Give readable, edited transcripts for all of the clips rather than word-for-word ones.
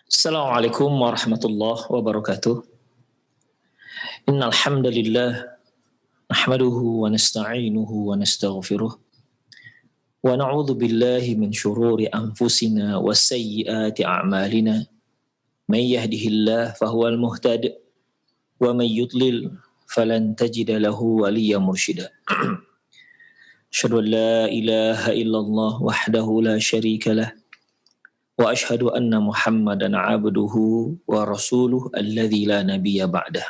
Assalamualaikum warahmatullahi wabarakatuh. Innal hamdalillah nahmaduhu wa nasta'inuhu wa nastaghfiruh wa na'udzu billahi min shururi anfusina wa sayyiati a'malina. May yahdihillahu fahuwal muhtadi wa may yudlil falan tajida lahu waliyyan mursyida. Asyhadu an la ilaha illallah wahdahu la syarika lah wa asyhadu anna Muhammadan 'abduhu wa rasuluhu alladzi la nabiyya ba'dah.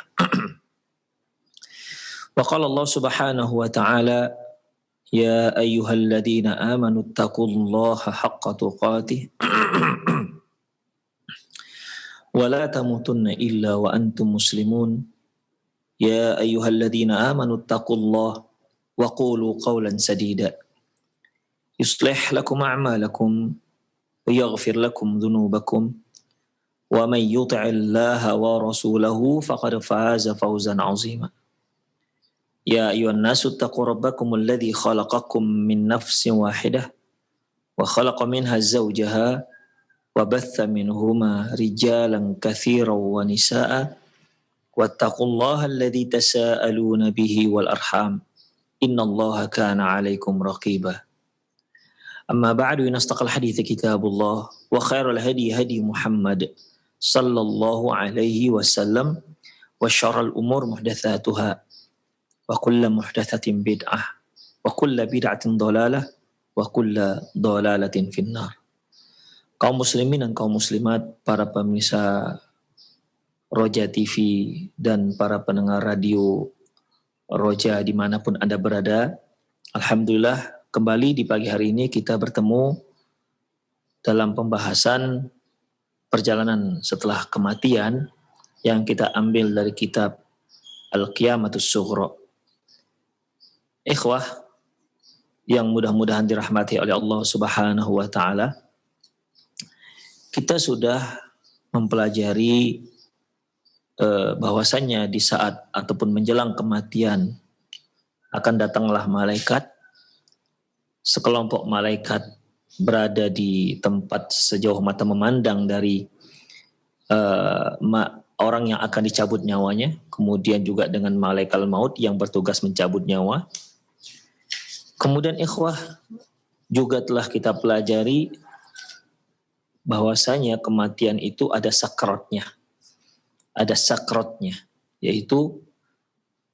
Wa qala Allah Subhanahu wa ta'ala ya ayyuhalladzina amanu taqullaha haqqa tuqatih wa la tamutunna illa wa antum muslimun. Ya ayyuhalladzina amanu taqullaha wa qulu qawlan sadida yuslih lakum a'malakum wa yaghfir lakum dhunubakum wa man yuti'illaha wa rasulahu faqad faza fawzan 'azima. Ya ayuhan nasu taqu rabbakum alladhi khalaqakum min nafsin wahidah wa khalaqa minha zawjaha wa batha minhuma rijalan katsiran wa nisaa wattaqullaha alladhi tasaaluna bihi wal arham innallaha kana 'alaikum raqiba. Amma ba'du, inastaqal hadithi kitabullah wa khairul hadi hadi Muhammad sallallahu alaihi wasallam wa syarrul umur muhdatsatuha wa kullu muhdatsatin bid'ah wa kullu bid'atin dhalalah wa kullu dhalalatin finnar. Kaum muslimin dan kaum muslimat, para pemirsa Roja TV dan para pendengar radio Roja dimanapun Anda berada, alhamdulillah kembali di pagi hari ini kita bertemu dalam pembahasan perjalanan setelah kematian yang kita ambil dari kitab Al-Qiyamatus Sughra. Ikhwah yang mudah-mudahan dirahmati oleh Allah Subhanahu wa ta'ala, kita sudah mempelajari bahwasannya di saat ataupun menjelang kematian akan datanglah malaikat. Sekelompok malaikat berada di tempat sejauh mata memandang dari orang yang akan dicabut nyawanya, kemudian juga dengan malaikat maut yang bertugas mencabut nyawa. Kemudian ikhwah juga telah kita pelajari bahwasanya kematian itu ada sakratnya. Ada sakratnya, yaitu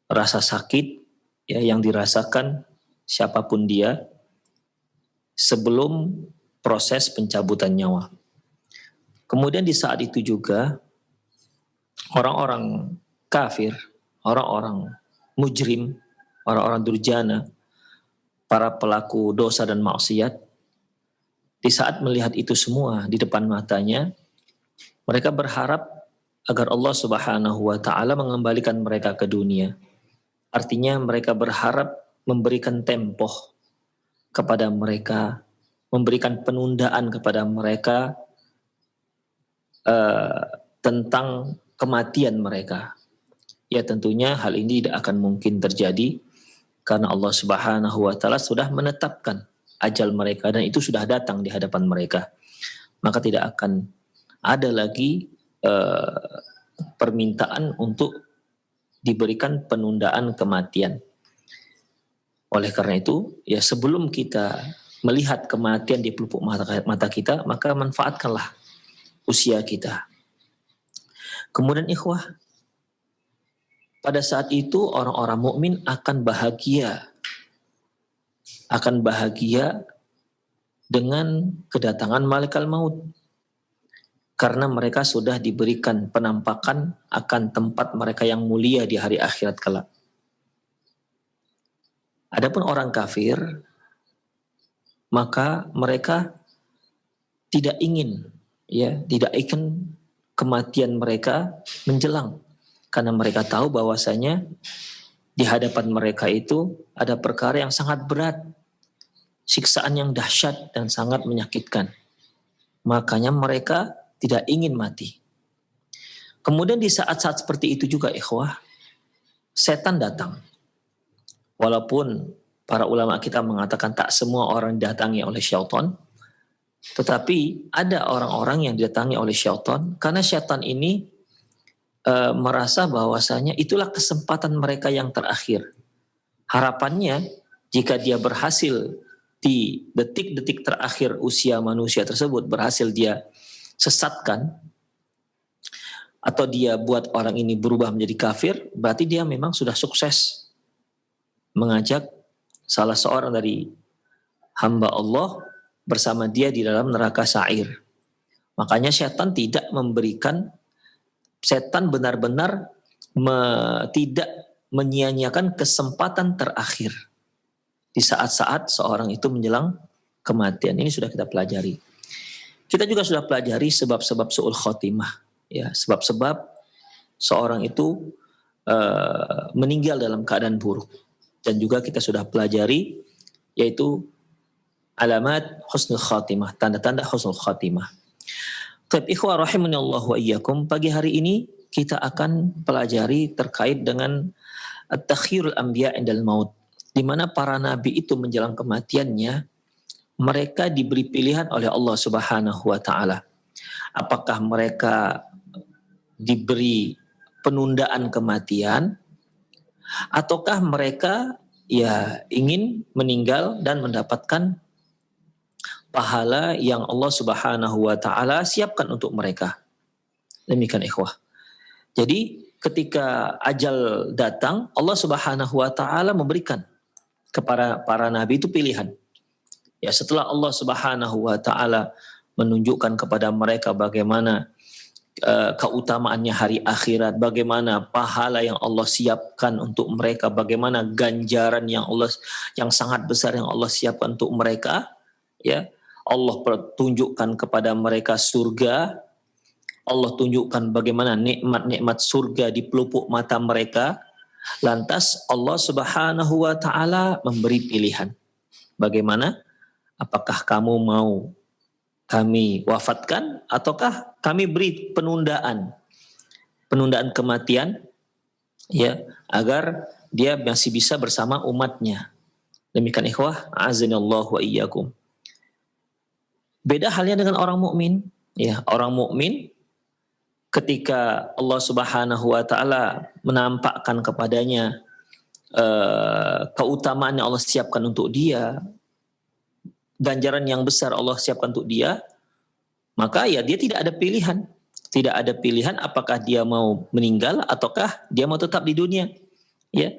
rasa sakit ya yang dirasakan siapapun dia sebelum proses pencabutan nyawa. Kemudian di saat itu juga orang-orang kafir, orang-orang mujrim, orang-orang durjana, para pelaku dosa dan maksiat, di saat melihat itu semua di depan matanya, mereka berharap agar Allah Subhanahu wa ta'ala mengembalikan mereka ke dunia. Artinya mereka berharap memberikan tempoh kepada mereka, memberikan penundaan kepada mereka tentang kematian mereka. Ya tentunya hal ini tidak akan mungkin terjadi karena Allah Subhanahu wa ta'ala sudah menetapkan ajal mereka dan itu sudah datang di hadapan mereka. Maka tidak akan ada lagi permintaan untuk diberikan penundaan kematian. Oleh karena itu, ya sebelum kita melihat kematian di pelupuk mata kita, maka manfaatkanlah usia kita. Kemudian ikhwah, pada saat itu orang-orang mukmin akan bahagia dengan kedatangan malaikat maut. Karena mereka sudah diberikan penampakan akan tempat mereka yang mulia di hari akhirat kelak. Adapun orang kafir, maka mereka tidak ingin kematian mereka menjelang. Karena mereka tahu bahwasanya di hadapan mereka itu ada perkara yang sangat berat, siksaan yang dahsyat dan sangat menyakitkan. Makanya mereka tidak ingin mati. Kemudian di saat-saat seperti itu juga ikhwah, setan datang. Walaupun para ulama kita mengatakan tak semua orang didatangi oleh syaitan, Tetapi ada orang-orang yang didatangi oleh syaitan, karena syaitan ini merasa bahwasanya itulah kesempatan mereka yang terakhir. Harapannya jika dia berhasil di detik-detik terakhir usia manusia tersebut, berhasil dia sesatkan atau dia buat orang ini berubah menjadi kafir, berarti dia memang sudah sukses mengajak salah seorang dari hamba Allah bersama dia di dalam neraka sa'ir. Makanya setan benar-benar tidak menyia-nyiakan kesempatan terakhir di saat-saat seorang itu menjelang kematian. Ini sudah kita pelajari. Kita juga sudah pelajari sebab-sebab su'ul khotimah, ya, sebab-sebab seorang itu meninggal dalam keadaan buruk. Dan juga kita sudah pelajari yaitu alamat husnul khatimah, tanda-tanda husnul khatimah. Baik, ikhwah rahimanallahu wa iyyakum, pagi hari ini kita akan pelajari terkait dengan at-takhirul anbiya indal maut, di mana para nabi itu menjelang kematiannya mereka diberi pilihan oleh Allah Subhanahu wa taala. Apakah mereka diberi penundaan kematian ataukah mereka ya ingin meninggal dan mendapatkan pahala yang Allah Subhanahu wa taala siapkan untuk mereka. Demikian ikhwah. Jadi ketika ajal datang, Allah Subhanahu wa taala memberikan kepada para nabi itu pilihan. Ya, setelah Allah Subhanahu wa taala menunjukkan kepada mereka bagaimana keutamaannya hari akhirat, bagaimana pahala yang Allah siapkan untuk mereka, bagaimana ganjaran yang sangat besar yang Allah siapkan untuk mereka, ya. Allah tunjukkan kepada mereka surga, Allah tunjukkan bagaimana nikmat-nikmat surga di pelupuk mata mereka. Lantas Allah Subhanahu wa taala memberi pilihan. Bagaimana? Apakah kamu mau kami wafatkan ataukah kami beri penundaan kematian, ya, agar dia masih bisa bersama umatnya. Demikian ikhwah, azanallahu wa iyyakum. Beda halnya dengan orang mukmin, ya. Orang mukmin ketika Allah Subhanahu wa taala menampakkan kepadanya keutamaan yang Allah siapkan untuk dia, ganjaran yang besar Allah siapkan untuk dia, maka ya dia tidak ada pilihan. Tidak ada pilihan apakah dia mau meninggal ataukah dia mau tetap di dunia. Ya.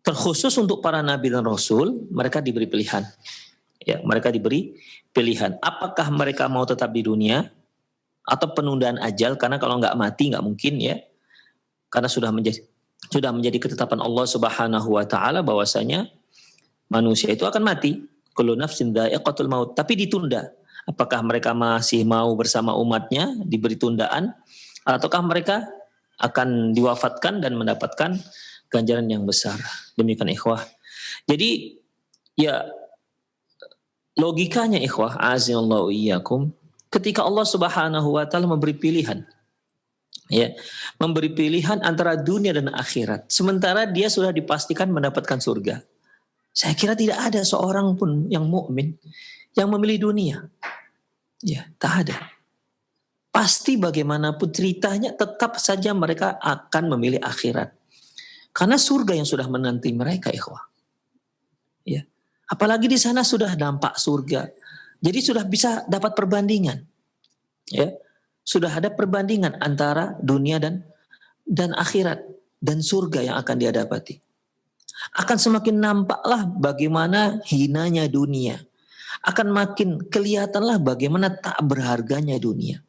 Terkhusus untuk para nabi dan rasul, mereka diberi pilihan. Ya, mereka diberi pilihan. Apakah mereka mau tetap di dunia atau penundaan ajal, karena kalau nggak mati nggak mungkin, ya. Karena sudah menjadi ketetapan Allah Subhanahu wa taala bahwasanya manusia itu akan mati. Kullu nafsin dha'iqatul maut, tapi ditunda. Apakah mereka masih mau bersama umatnya diberi tundaan ataukah mereka akan diwafatkan dan mendapatkan ganjaran yang besar. Demikian ikhwah. Jadi ya logikanya ikhwah, azanallahu iyyakum, ketika Allah Subhanahu wa taala memberi pilihan, ya, memberi pilihan antara dunia dan akhirat, sementara dia sudah dipastikan mendapatkan surga. Saya kira tidak ada seorang pun yang mukmin yang memilih dunia. Ya, tak ada. Pasti bagaimanapun ceritanya tetap saja mereka akan memilih akhirat. Karena surga yang sudah menanti mereka, ikhwah. Ya. Apalagi di sana sudah nampak surga. Jadi sudah bisa dapat perbandingan. Ya. Sudah ada perbandingan antara dunia dan akhirat dan surga yang akan dia dapati. Akan semakin nampaklah bagaimana hinanya dunia. Akan makin kelihatanlah bagaimana tak berharganya dunia.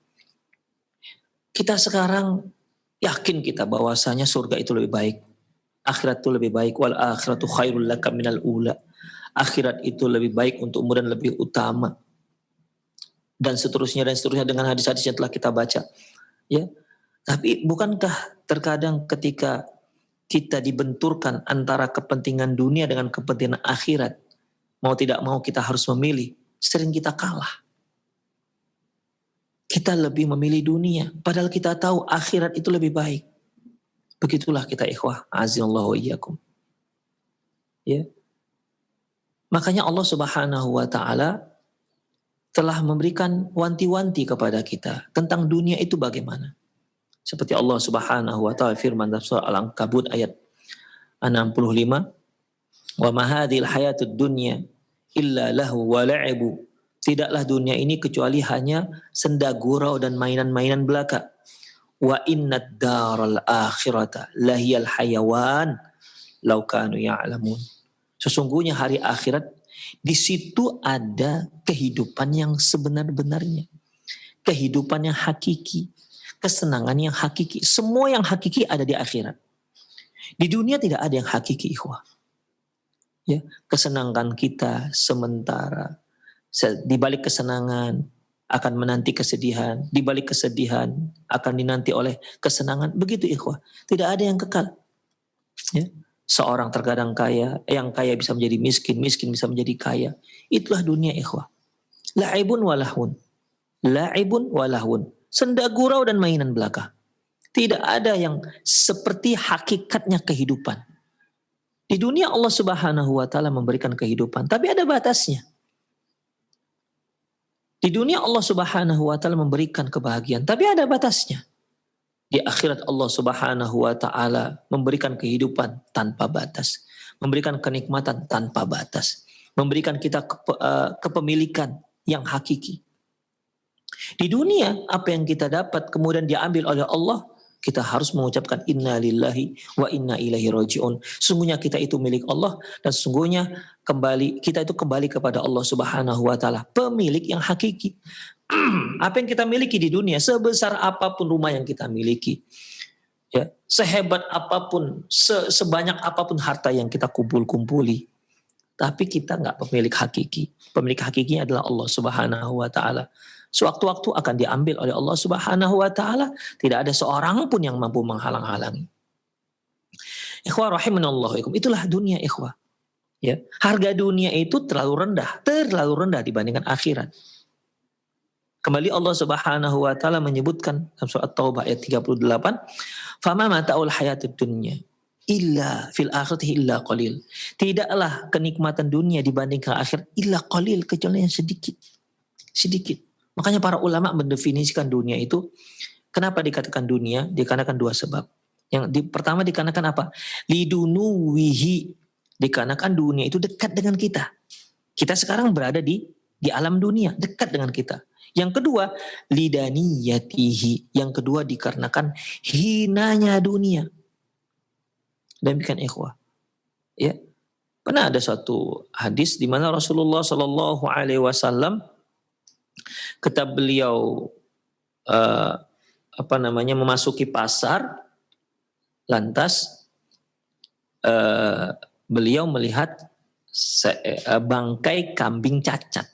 Kita sekarang yakin kita bahwasanya surga itu lebih baik. Akhirat itu lebih baik. Wal akhiratu khairul laka minal ula. Akhirat itu lebih baik untukmu dan lebih utama. Dan seterusnya dengan hadis-hadis yang telah kita baca. Ya. Tapi bukankah terkadang ketika kita dibenturkan antara kepentingan dunia dengan kepentingan akhirat, mau tidak mau kita harus memilih, sering kita kalah. Kita lebih memilih dunia, padahal kita tahu akhirat itu lebih baik. Begitulah kita ikhwah, azanallahu wa iyyakum. Ya. Makanya Allah Subhanahu wa taala telah memberikan wanti-wanti kepada kita tentang dunia itu bagaimana. Seperti Allah Subhanahu wa taala firman dalam surah Al-Ankabut ayat 65, "Wa ma hadhil hayatud dunya illa lahu wa la'ibu." Tidaklah dunia ini kecuali hanya senda gurau dan mainan-mainan belaka. Wa innad daral akhirata lahiyal hayawan law kanu ya'lamun. Sesungguhnya hari akhirat di situ ada kehidupan yang sebenar-benarnya. Kehidupan yang hakiki, kesenangan yang hakiki. Semua yang hakiki ada di akhirat. Di dunia tidak ada yang hakiki, ikhwah. Ya, kesenangan kita sementara. Di balik kesenangan akan menanti kesedihan, di balik kesedihan akan dinanti oleh kesenangan. Begitu, ikhwah. Tidak ada yang kekal. Ya. Seorang terkadang kaya, yang kaya bisa menjadi miskin, miskin bisa menjadi kaya. Itulah dunia, ikhwah. La'ibun walahun. La'ibun walahun. Senda gurau dan mainan belaka. Tidak ada yang seperti hakikatnya kehidupan. Di dunia Allah Subhanahu wa taala memberikan kehidupan, tapi ada batasnya. Di dunia Allah Subhanahu wa taala memberikan kebahagiaan, tapi ada batasnya. Di akhirat Allah Subhanahu wa taala memberikan kehidupan tanpa batas, memberikan kenikmatan tanpa batas, memberikan kita kepemilikan yang hakiki. Di dunia apa yang kita dapat kemudian diambil oleh Allah, kita harus mengucapkan inna lillahi wa inna ilaihi raji'un. Sungguhnya kita itu milik Allah dan sungguhnya kita itu kembali kepada Allah Subhanahu wa taala, pemilik yang hakiki. Apa yang kita miliki di dunia, sebesar apapun rumah yang kita miliki, ya, sehebat apapun, sebanyak apapun harta yang kita kumpuli, tapi kita nggak pemilik hakiki. Pemilik hakikinya adalah Allah Subhanahu wa taala. Sewaktu-waktu akan diambil oleh Allah Subhanahu wa taala, tidak ada seorang pun yang mampu menghalang-halangi. Ikhwah rahimanallahu ikum, itulah dunia, ikhwah. Ya, harga dunia itu terlalu rendah dibandingkan akhirat. Kembali Allah Subhanahu wa taala menyebutkan dalam surah At-Taubah ayat 38, "Fama mata'ul hayatid dunya illa fil akhirati illa qalil." Tidaklah kenikmatan dunia dibandingkan akhirat illa qalil, kecuali yang sedikit. Sedikit. Makanya para ulama mendefinisikan dunia itu, kenapa dikatakan dunia? Dikarenakan dua sebab. Pertama dikarenakan apa? Lidunuwihi. Dikarenakan dunia itu dekat dengan kita. Kita sekarang berada di alam dunia, dekat dengan kita. Yang kedua, lidaniyatihi. Yang kedua dikarenakan hinanya dunia. Demikian, ikhwah. Ya. Pernah ada suatu hadis di mana Rasulullah Shallallahu alaihi wasallam ketika beliau memasuki pasar, lantas beliau melihat bangkai kambing cacat.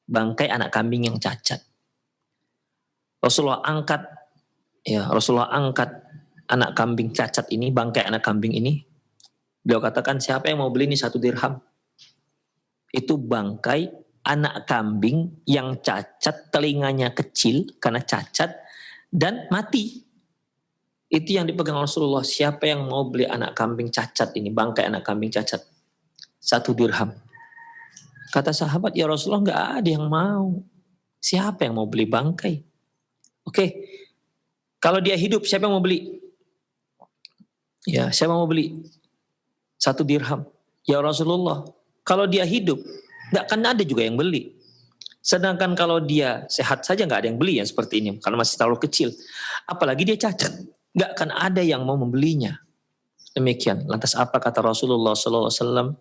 Bangkai anak kambing yang cacat. Rasulullah angkat anak kambing cacat ini, bangkai anak kambing ini. Beliau katakan, siapa yang mau beli ini 1 dirham? Itu bangkai anak kambing yang cacat, telinganya kecil karena cacat dan mati. Itu yang dipegang Rasulullah. Siapa yang mau beli anak kambing cacat ini, bangkai anak kambing cacat? 1 dirham. Kata sahabat, ya Rasulullah, nggak ada yang mau. Siapa yang mau beli bangkai? Oke, kalau dia hidup, siapa yang mau beli? Ya, siapa yang mau beli? 1 dirham. Ya Rasulullah, kalau dia hidup, nggak akan ada juga yang beli. Sedangkan kalau dia sehat saja nggak ada yang beli yang seperti ini, karena masih terlalu kecil. Apalagi dia cacat, nggak akan ada yang mau membelinya. Demikian. Lantas apa kata Rasulullah SAW?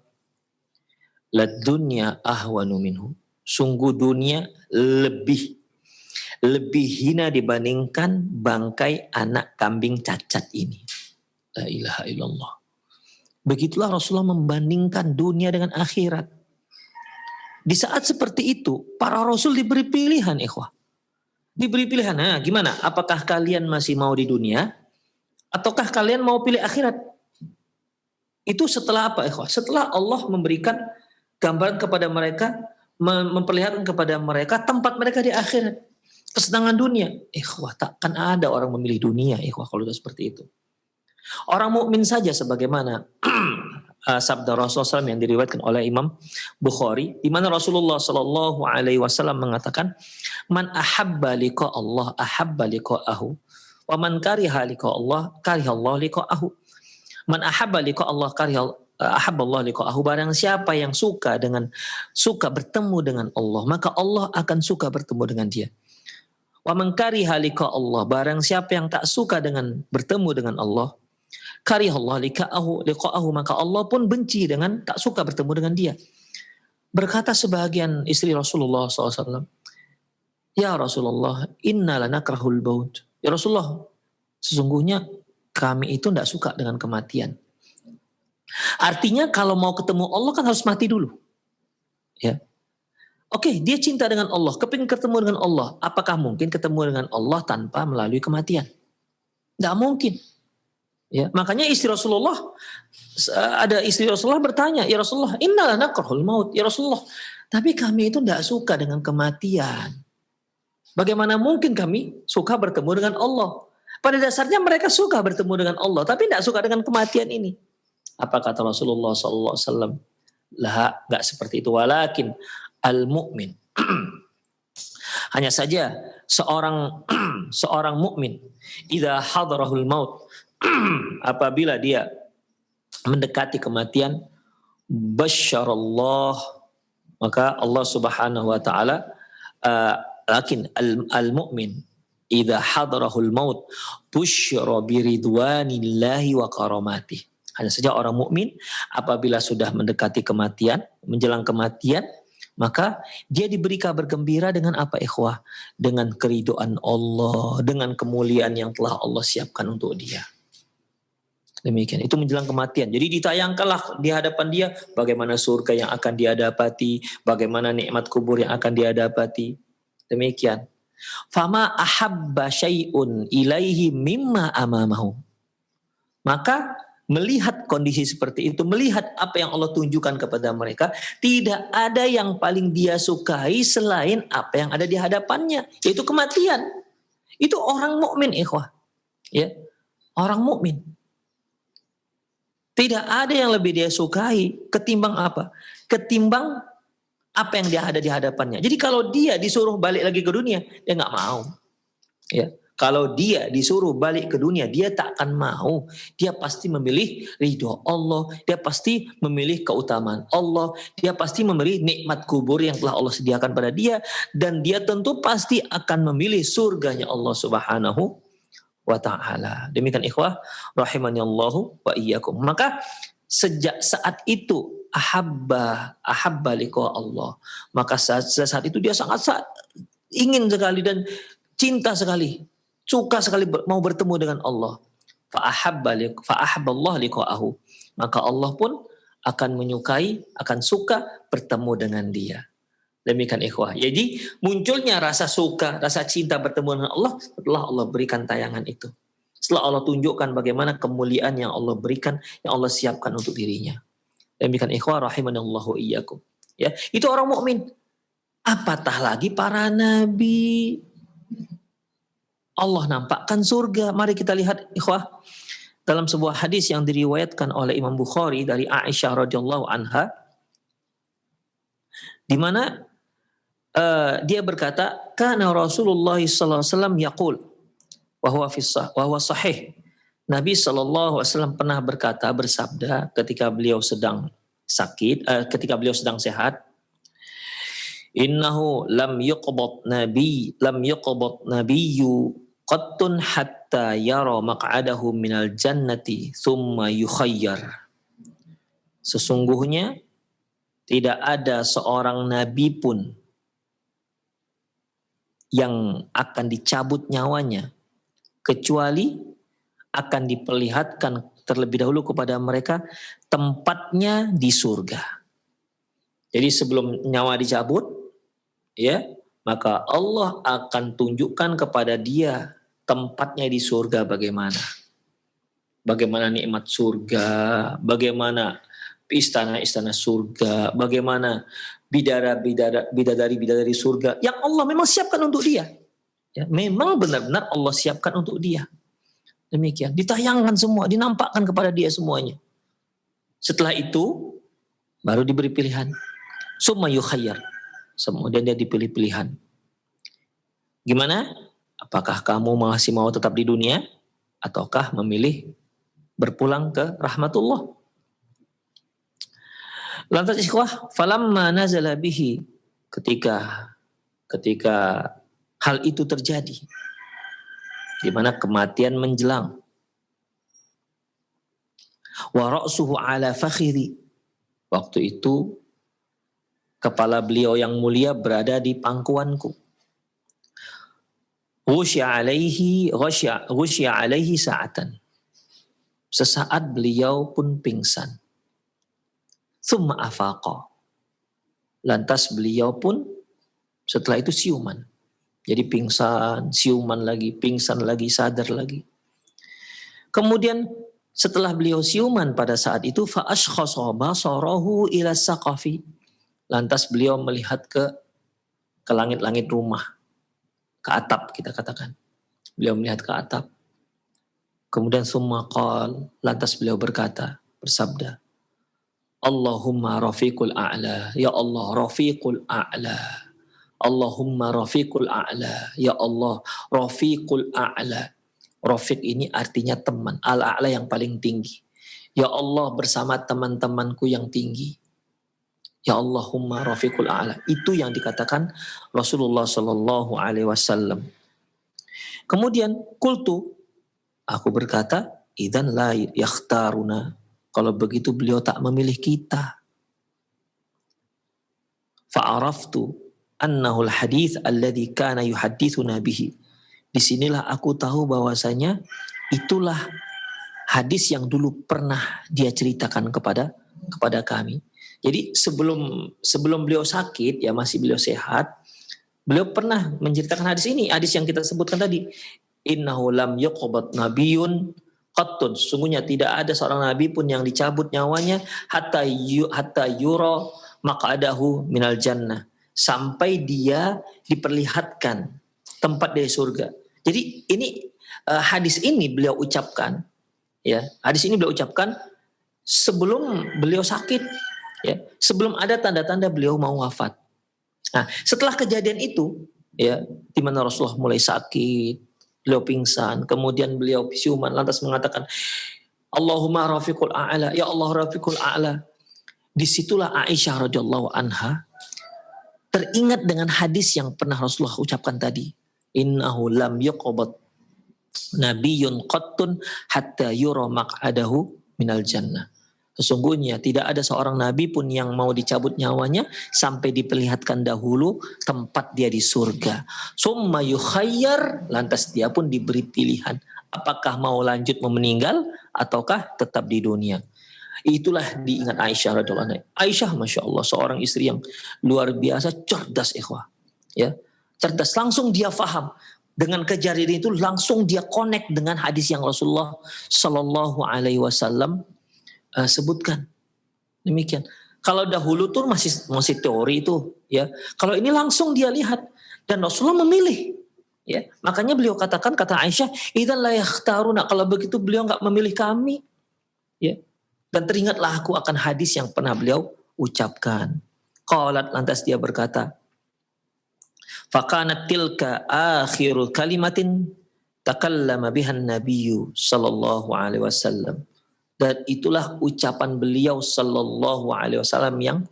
Lad dunya ahwanu minhu. Sungguh dunia lebih hina dibandingkan bangkai anak kambing cacat ini. La ilaha illallah. Begitulah Rasulullah membandingkan dunia dengan akhirat. Di saat seperti itu, para rasul diberi pilihan, ikhwah. Diberi pilihan, nah gimana? Apakah kalian masih mau di dunia? Ataukah kalian mau pilih akhirat? Itu setelah apa, ikhwah? Setelah Allah memberikan gambaran kepada mereka, memperlihatkan kepada mereka tempat mereka di akhirat. Kesenangan dunia. Ikhwah, takkan ada orang memilih dunia, ikhwah, kalau sudah seperti itu. Orang mukmin saja sebagaimana sabda Rasulullah SAW yang diriwayatkan oleh Imam Bukhari, di mana Rasulullah SAW mengatakan, "Man ahabba liqa Allah ahabba liqa'ahu, wa man kariha liqa Allah kariha Allah liqa'ahu." Man ahabba liqa Allah kariha ahabba Allah liqa'ahu. Barang siapa yang suka bertemu dengan Allah, maka Allah akan suka bertemu dengan dia. Wa man kariha liqa Allah, barang siapa yang tak suka dengan bertemu dengan Allah, karihallahu liqa'ahu, maka Allah pun benci dengan, tak suka bertemu dengan dia. Berkata sebagian istri Rasulullah SAW, "Ya Rasulullah, inna lanakrahul maut." Ya Rasulullah, sesungguhnya kami itu tidak suka dengan kematian. Artinya kalau mau ketemu Allah kan harus mati dulu. Ya. Oke, dia cinta dengan Allah, kepingin ketemu dengan Allah. Apakah mungkin ketemu dengan Allah tanpa melalui kematian? Tidak mungkin. Ya, makanya ada istri Rasulullah bertanya, "Ya Rasulullah, inna lanakrahul maut." Ya Rasulullah, tapi kami itu tidak suka dengan kematian. Bagaimana mungkin kami suka bertemu dengan Allah? Pada dasarnya mereka suka bertemu dengan Allah, tapi tidak suka dengan kematian ini. Apa kata Rasulullah SAW? Lah, nggak seperti itu. Walakin al-mu'min. Hanya saja seorang mukmin, idza hadarahul maut, apabila dia mendekati kematian, basyarallah, maka Allah Subhanahu wa taala, lakin al-mu'min idza hadarahul maut busyira biridwanillahi wa karamatihi. Hanya saja orang mukmin apabila sudah mendekati kematian, menjelang kematian, maka dia diberi kabar gembira dengan apa ikhwah? Dengan keridhaan Allah, dengan kemuliaan yang telah Allah siapkan untuk dia. Demikian, itu menjelang kematian. Jadi ditayangkanlah di hadapan dia bagaimana surga yang akan dia dapati, bagaimana nikmat kubur yang akan dia dapati. Demikian. Fama ahabba syai'un ilaihi mimma amamahu. Maka melihat kondisi seperti itu, melihat apa yang Allah tunjukkan kepada mereka, tidak ada yang paling dia sukai selain apa yang ada di hadapannya, yaitu kematian. Itu orang mukmin, ikhwah. Ya, orang mukmin. Tidak ada yang lebih dia sukai ketimbang apa? Ketimbang apa yang dia ada di hadapannya. Jadi kalau dia disuruh balik lagi ke dunia, dia nggak mau. Ya, kalau dia disuruh balik ke dunia, dia tak akan mau. Dia pasti memilih ridho Allah. Dia pasti memilih keutamaan Allah. Dia pasti memilih nikmat kubur yang telah Allah sediakan pada dia. Dan dia tentu pasti akan memilih surganya Allah Subhanahu wa ta'ala. Demikian ikhwah rahimanallahu wa iyyakum. Maka sejak saat itu ahabba liqa Allah. Maka saat itu dia sangat ingin sekali dan cinta sekali, suka sekali mau bertemu dengan Allah. Fa'ahabballah liqa'ahu. Maka Allah pun akan menyukai, akan suka bertemu dengan dia. Demikian ikhwah. Jadi munculnya rasa suka, rasa cinta bertemu dengan Allah setelah Allah berikan tayangan itu. Setelah Allah tunjukkan bagaimana kemuliaan yang Allah berikan, yang Allah siapkan untuk dirinya. Demikian ikhwah rahimanallahu iyyakum. Ya, itu orang mukmin. Apatah lagi para nabi. Allah nampakkan surga. Mari kita lihat ikhwah dalam sebuah hadis yang diriwayatkan oleh Imam Bukhari dari Aisyah radhiyallahu anha, di mana dia berkata, kana Rasulullah sallallahu alaihi wasallam yaqul wa huwa sahih. Nabi sallallahu alaihi wasallam pernah bersabda ketika beliau sedang sakit, ketika beliau sedang sehat, innahu lam yuqbad nabiyyu qattun hatta yara maq'adahu minal jannati thumma yukhayyar. Sesungguhnya tidak ada seorang nabi pun yang akan dicabut nyawanya kecuali akan diperlihatkan terlebih dahulu kepada mereka tempatnya di surga. Jadi sebelum nyawa dicabut, ya, maka Allah akan tunjukkan kepada dia tempatnya di surga bagaimana. Bagaimana nikmat surga, bagaimana istana-istana surga, bagaimana bidadari surga yang Allah memang siapkan untuk dia. Ya, memang benar-benar Allah siapkan untuk dia. Demikian, ditayangkan semua, dinampakkan kepada dia semuanya. Setelah itu baru diberi pilihan. Summa yukhayyar. Kemudian dia dipilih pilihan. Gimana? Apakah kamu masih mau tetap di dunia ataukah memilih berpulang ke rahmatullah? Lantas ikhwah, falamma nazala bihi, ketika hal itu terjadi, di mana kematian menjelang, wa ra'suhu ala fakhiri, waktu itu kepala beliau yang mulia berada di pangkuanku. Ghusya alaihi sa'atan. Sesaat beliau pun pingsan. Thumma afaqa. Lantas beliau pun setelah itu siuman. Jadi pingsan, siuman lagi, pingsan lagi, sadar lagi. Kemudian setelah beliau siuman pada saat itu, fa ashkhasa basarahu ila saqafi. Lantas beliau melihat ke langit-langit rumah, ke atap kita katakan. Beliau melihat ke atap. Kemudian summa qal, lantas beliau berkata, bersabda, Allahumma rafiqul a'la, ya Allah rafiqul a'la. Allahumma rafiqul a'la, ya Allah rafiqul a'la. Rafiq ini artinya teman, al-a'la yang paling tinggi. Ya Allah bersama teman-temanku yang tinggi. Ya Allahumma rafiqul a'la. Itu yang dikatakan Rasulullah sallallahu alaihi wasallam. Kemudian qultu, aku berkata, idzan la yakhtaruna. Kalau begitu beliau tak memilih kita. Fa'araftu annahu al-hadits alladhi kana yuhaddithuna bihi. Disinilah aku tahu bahwasanya itulah hadis yang dulu pernah dia ceritakan kepada kami. Jadi sebelum beliau sakit, ya masih beliau sehat, beliau pernah menceritakan hadis ini, hadis yang kita sebutkan tadi. Innahu lam yuqbad nabiyyun qattun. Sungguhnya tidak ada seorang nabi pun yang dicabut nyawanya hatta yura maq'adahu minal jannah, sampai dia diperlihatkan tempat dari surga. Jadi ini hadis ini beliau ucapkan, ya. Hadis ini beliau ucapkan sebelum beliau sakit, ya. Sebelum ada tanda-tanda beliau mau wafat. Nah, setelah kejadian itu, ya, di mana Rasulullah mulai sakit, beliau pingsan, kemudian beliau siuman, lantas mengatakan, Allahumma rafiqul a'la, ya Allah rafiqul a'la. Disitulah Aisyah radhiyallahu anha teringat dengan hadis yang pernah Rasulullah ucapkan tadi. Innahu lam yuqbad nabiyyun qattun hatta yura maq'adahu minal jannah. Sesungguhnya tidak ada seorang nabi pun yang mau dicabut nyawanya sampai diperlihatkan dahulu tempat dia di surga. Summa yukhayyar, lantas dia pun diberi pilihan. Apakah mau lanjut meninggal ataukah tetap di dunia. Itulah diingat Aisyah radhiyallahu anha. Aisyah Masya Allah seorang istri yang luar biasa cerdas ikhwah. Ya, cerdas, langsung dia faham. Dengan kejadian itu langsung dia connect dengan hadis yang Rasulullah Sallallahu Alaihi Wasallam sebutkan. Demikian. Kalau dahulu tuh masih teori itu, ya. Kalau ini langsung dia lihat dan Rasulullah memilih, ya. Makanya beliau katakan, kata Aisyah, idzan la yakhtaruna, kalau begitu beliau enggak memilih kami, ya. Dan teringatlah aku akan hadis yang pernah beliau ucapkan. Qalat, lantas dia berkata, faqanat tilka akhirul kalimatin takallama bihan nabiyyu sallallahu alaihi wasallam. Dan itulah ucapan beliau sallallahu alaihi wasallam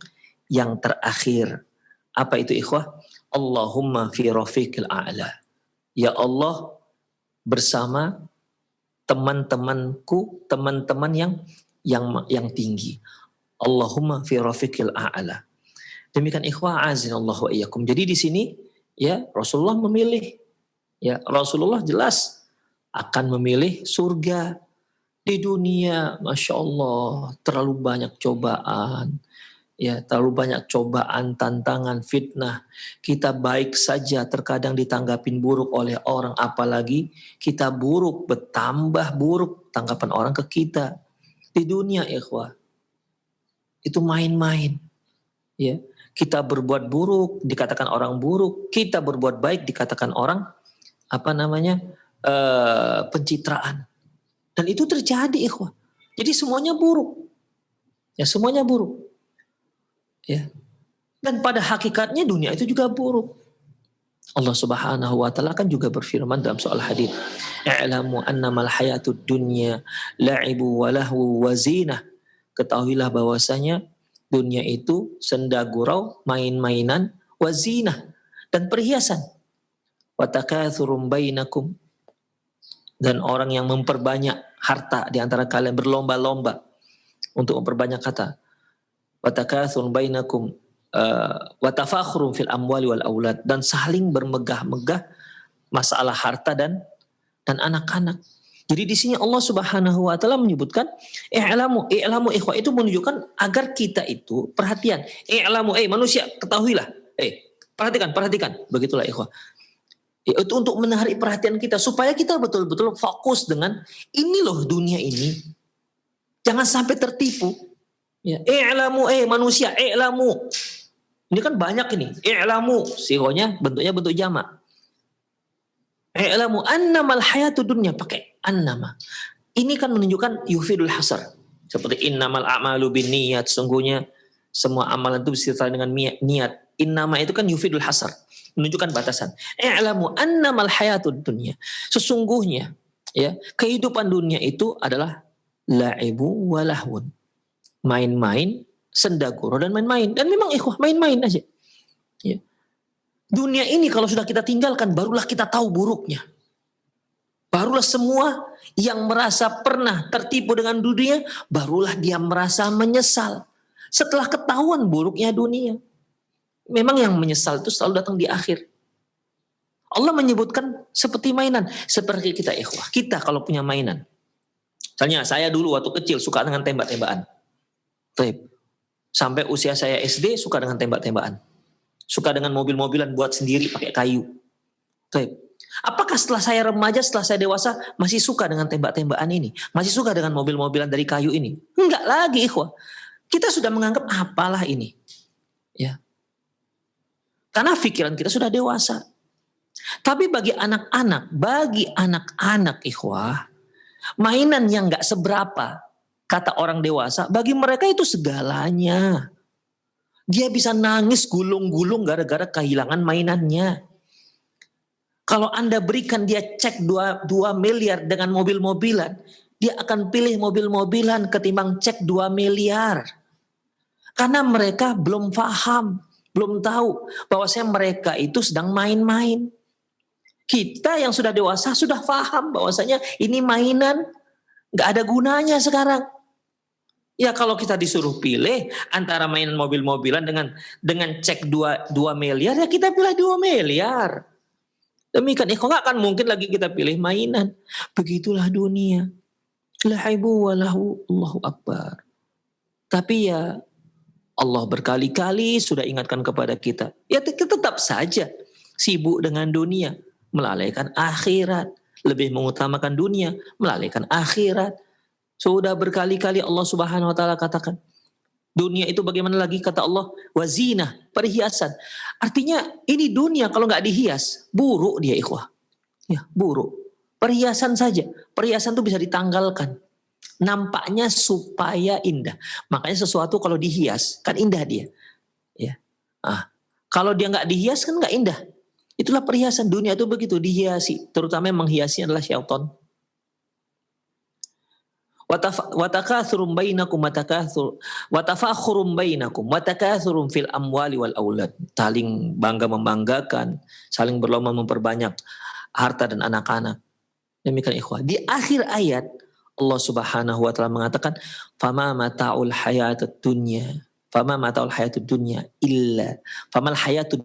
yang terakhir. Apa itu ikhwah? Allahumma fi rafiqil a'la. Ya Allah bersama teman-temanku, teman-teman yang tinggi. Allahumma fi rafiqil a'la. Demikian ikhwah azinallahu wa iyyakum. Jadi di sini ya Rasulullah memilih, ya Rasulullah jelas akan memilih surga. Di dunia Masya Allah terlalu banyak cobaan, ya terlalu banyak cobaan, tantangan, fitnah. Kita baik saja terkadang ditanggapin buruk oleh orang, apalagi kita buruk, bertambah buruk tanggapan orang ke kita. Di dunia ikhwah itu main-main, ya. Kita berbuat buruk dikatakan orang buruk, kita berbuat baik dikatakan orang pencitraan. Dan itu terjadi ikhwah. Jadi semuanya buruk. Ya, semuanya buruk. Ya. Dan pada hakikatnya dunia itu juga buruk. Allah Subhanahu wa taala kan juga berfirman dalam soal hadis, "I'lamu annamal hayatud dunya la'ibu wa lahu wa zinah." Ketahuilah bahwasanya dunia itu senda gurau, main-mainan, wa zinah, dan perhiasan. Wa takatsurum bainakum, dan orang yang memperbanyak harta di antara kalian, berlomba-lomba untuk memperbanyak harta. Wa takatsurum bainakum wa tafakhurun fil amwali wal aulad, dan saling bermegah-megah masalah harta dan anak-anak. Jadi di sini Allah Subhanahu wa taala menyebutkan i'lamu ikhwah, itu menunjukkan agar kita itu perhatian. I'lamu, manusia, ketahuilah. Perhatikan. Begitulah ikhwah. Itu untuk menarik perhatian kita supaya kita betul-betul fokus dengan ini loh dunia ini. Jangan sampai tertipu. Ya, i'lamu, manusia, i'lamu. Ini kan banyak ini. I'lamu, sihonya bentuknya bentuk jamak. I'lamu annamal hayatud dunya, pakai annama. Ini kan menunjukkan yufidul hasar. Seperti innamal a'malu binniyat, sungguhnya semua amalan itu disertai dengan niat. Innama itu kan yufidul hasar, menunjukkan batasan. I'lamu annamal hayatud dunya. Sesungguhnya ya, kehidupan dunia itu adalah la'ibu wa lahwun. Main-main, senda gurau dan main-main. Dan memang ikhwah, main-main aja. Ya. Dunia ini kalau sudah kita tinggalkan, barulah kita tahu buruknya. Barulah semua yang merasa pernah tertipu dengan dunia, barulah dia merasa menyesal. Setelah ketahuan buruknya dunia. Memang yang menyesal itu selalu datang di akhir. Allah menyebutkan seperti mainan. Seperti kita ikhwah. Kita kalau punya mainan. Misalnya saya dulu waktu kecil suka dengan tembak-tembakan. Sampai usia saya SD suka dengan tembak-tembakan. Suka dengan mobil-mobilan buat sendiri pakai kayu. Apakah setelah saya remaja, setelah saya dewasa masih suka dengan tembak-tembakan ini? Masih suka dengan mobil-mobilan dari kayu ini? Enggak lagi ikhwah. Kita sudah menganggap apalah ini. Ya. Karena pikiran kita sudah dewasa. Tapi bagi anak-anak ikhwah, mainan yang enggak seberapa, kata orang dewasa, bagi mereka itu segalanya. Dia bisa nangis gulung-gulung gara-gara kehilangan mainannya. Kalau Anda berikan dia cek 2 miliar dengan mobil-mobilan, dia akan pilih mobil-mobilan ketimbang cek 2 miliar. Karena mereka belum paham, belum tahu bahwasanya mereka itu sedang main-main. Kita yang sudah dewasa sudah paham bahwasanya ini mainan, gak ada gunanya sekarang. Ya kalau kita disuruh pilih antara mainan mobil-mobilan dengan cek 2 miliar, ya kita pilih 2 miliar. Demikian, nggak akan mungkin lagi kita pilih mainan. Begitulah dunia. La'ibu wa lahu, Allahu Akbar. Tapi ya Allah berkali-kali sudah ingatkan kepada kita. Ya kita tetap saja sibuk dengan dunia, melalaikan akhirat. Lebih mengutamakan dunia, melalaikan akhirat. Sudah berkali-kali Allah Subhanahu wa taala katakan, dunia itu bagaimana lagi, kata Allah, wazina, perhiasan. Artinya ini dunia kalau nggak dihias, buruk dia ikhwah. Ya, buruk. Perhiasan saja. Perhiasan itu bisa ditanggalkan. Nampaknya supaya indah. Makanya sesuatu kalau dihias kan indah dia. Ya. Kalau dia nggak dihias kan nggak indah. Itulah perhiasan dunia itu begitu, dihiasi. Terutama yang menghiasi adalah syaitan. Watakathurum bainakum watafakhurum bainakum watakathurum fil amwali wal aulad. Saling bangga membanggakan, saling berlomba memperbanyak harta dan anak-anak. Demikian ikhwah. Di akhir ayat Allah Subhanahu wa taala mengatakan, "Fama mata'ul hayatud dunya, famal hayatud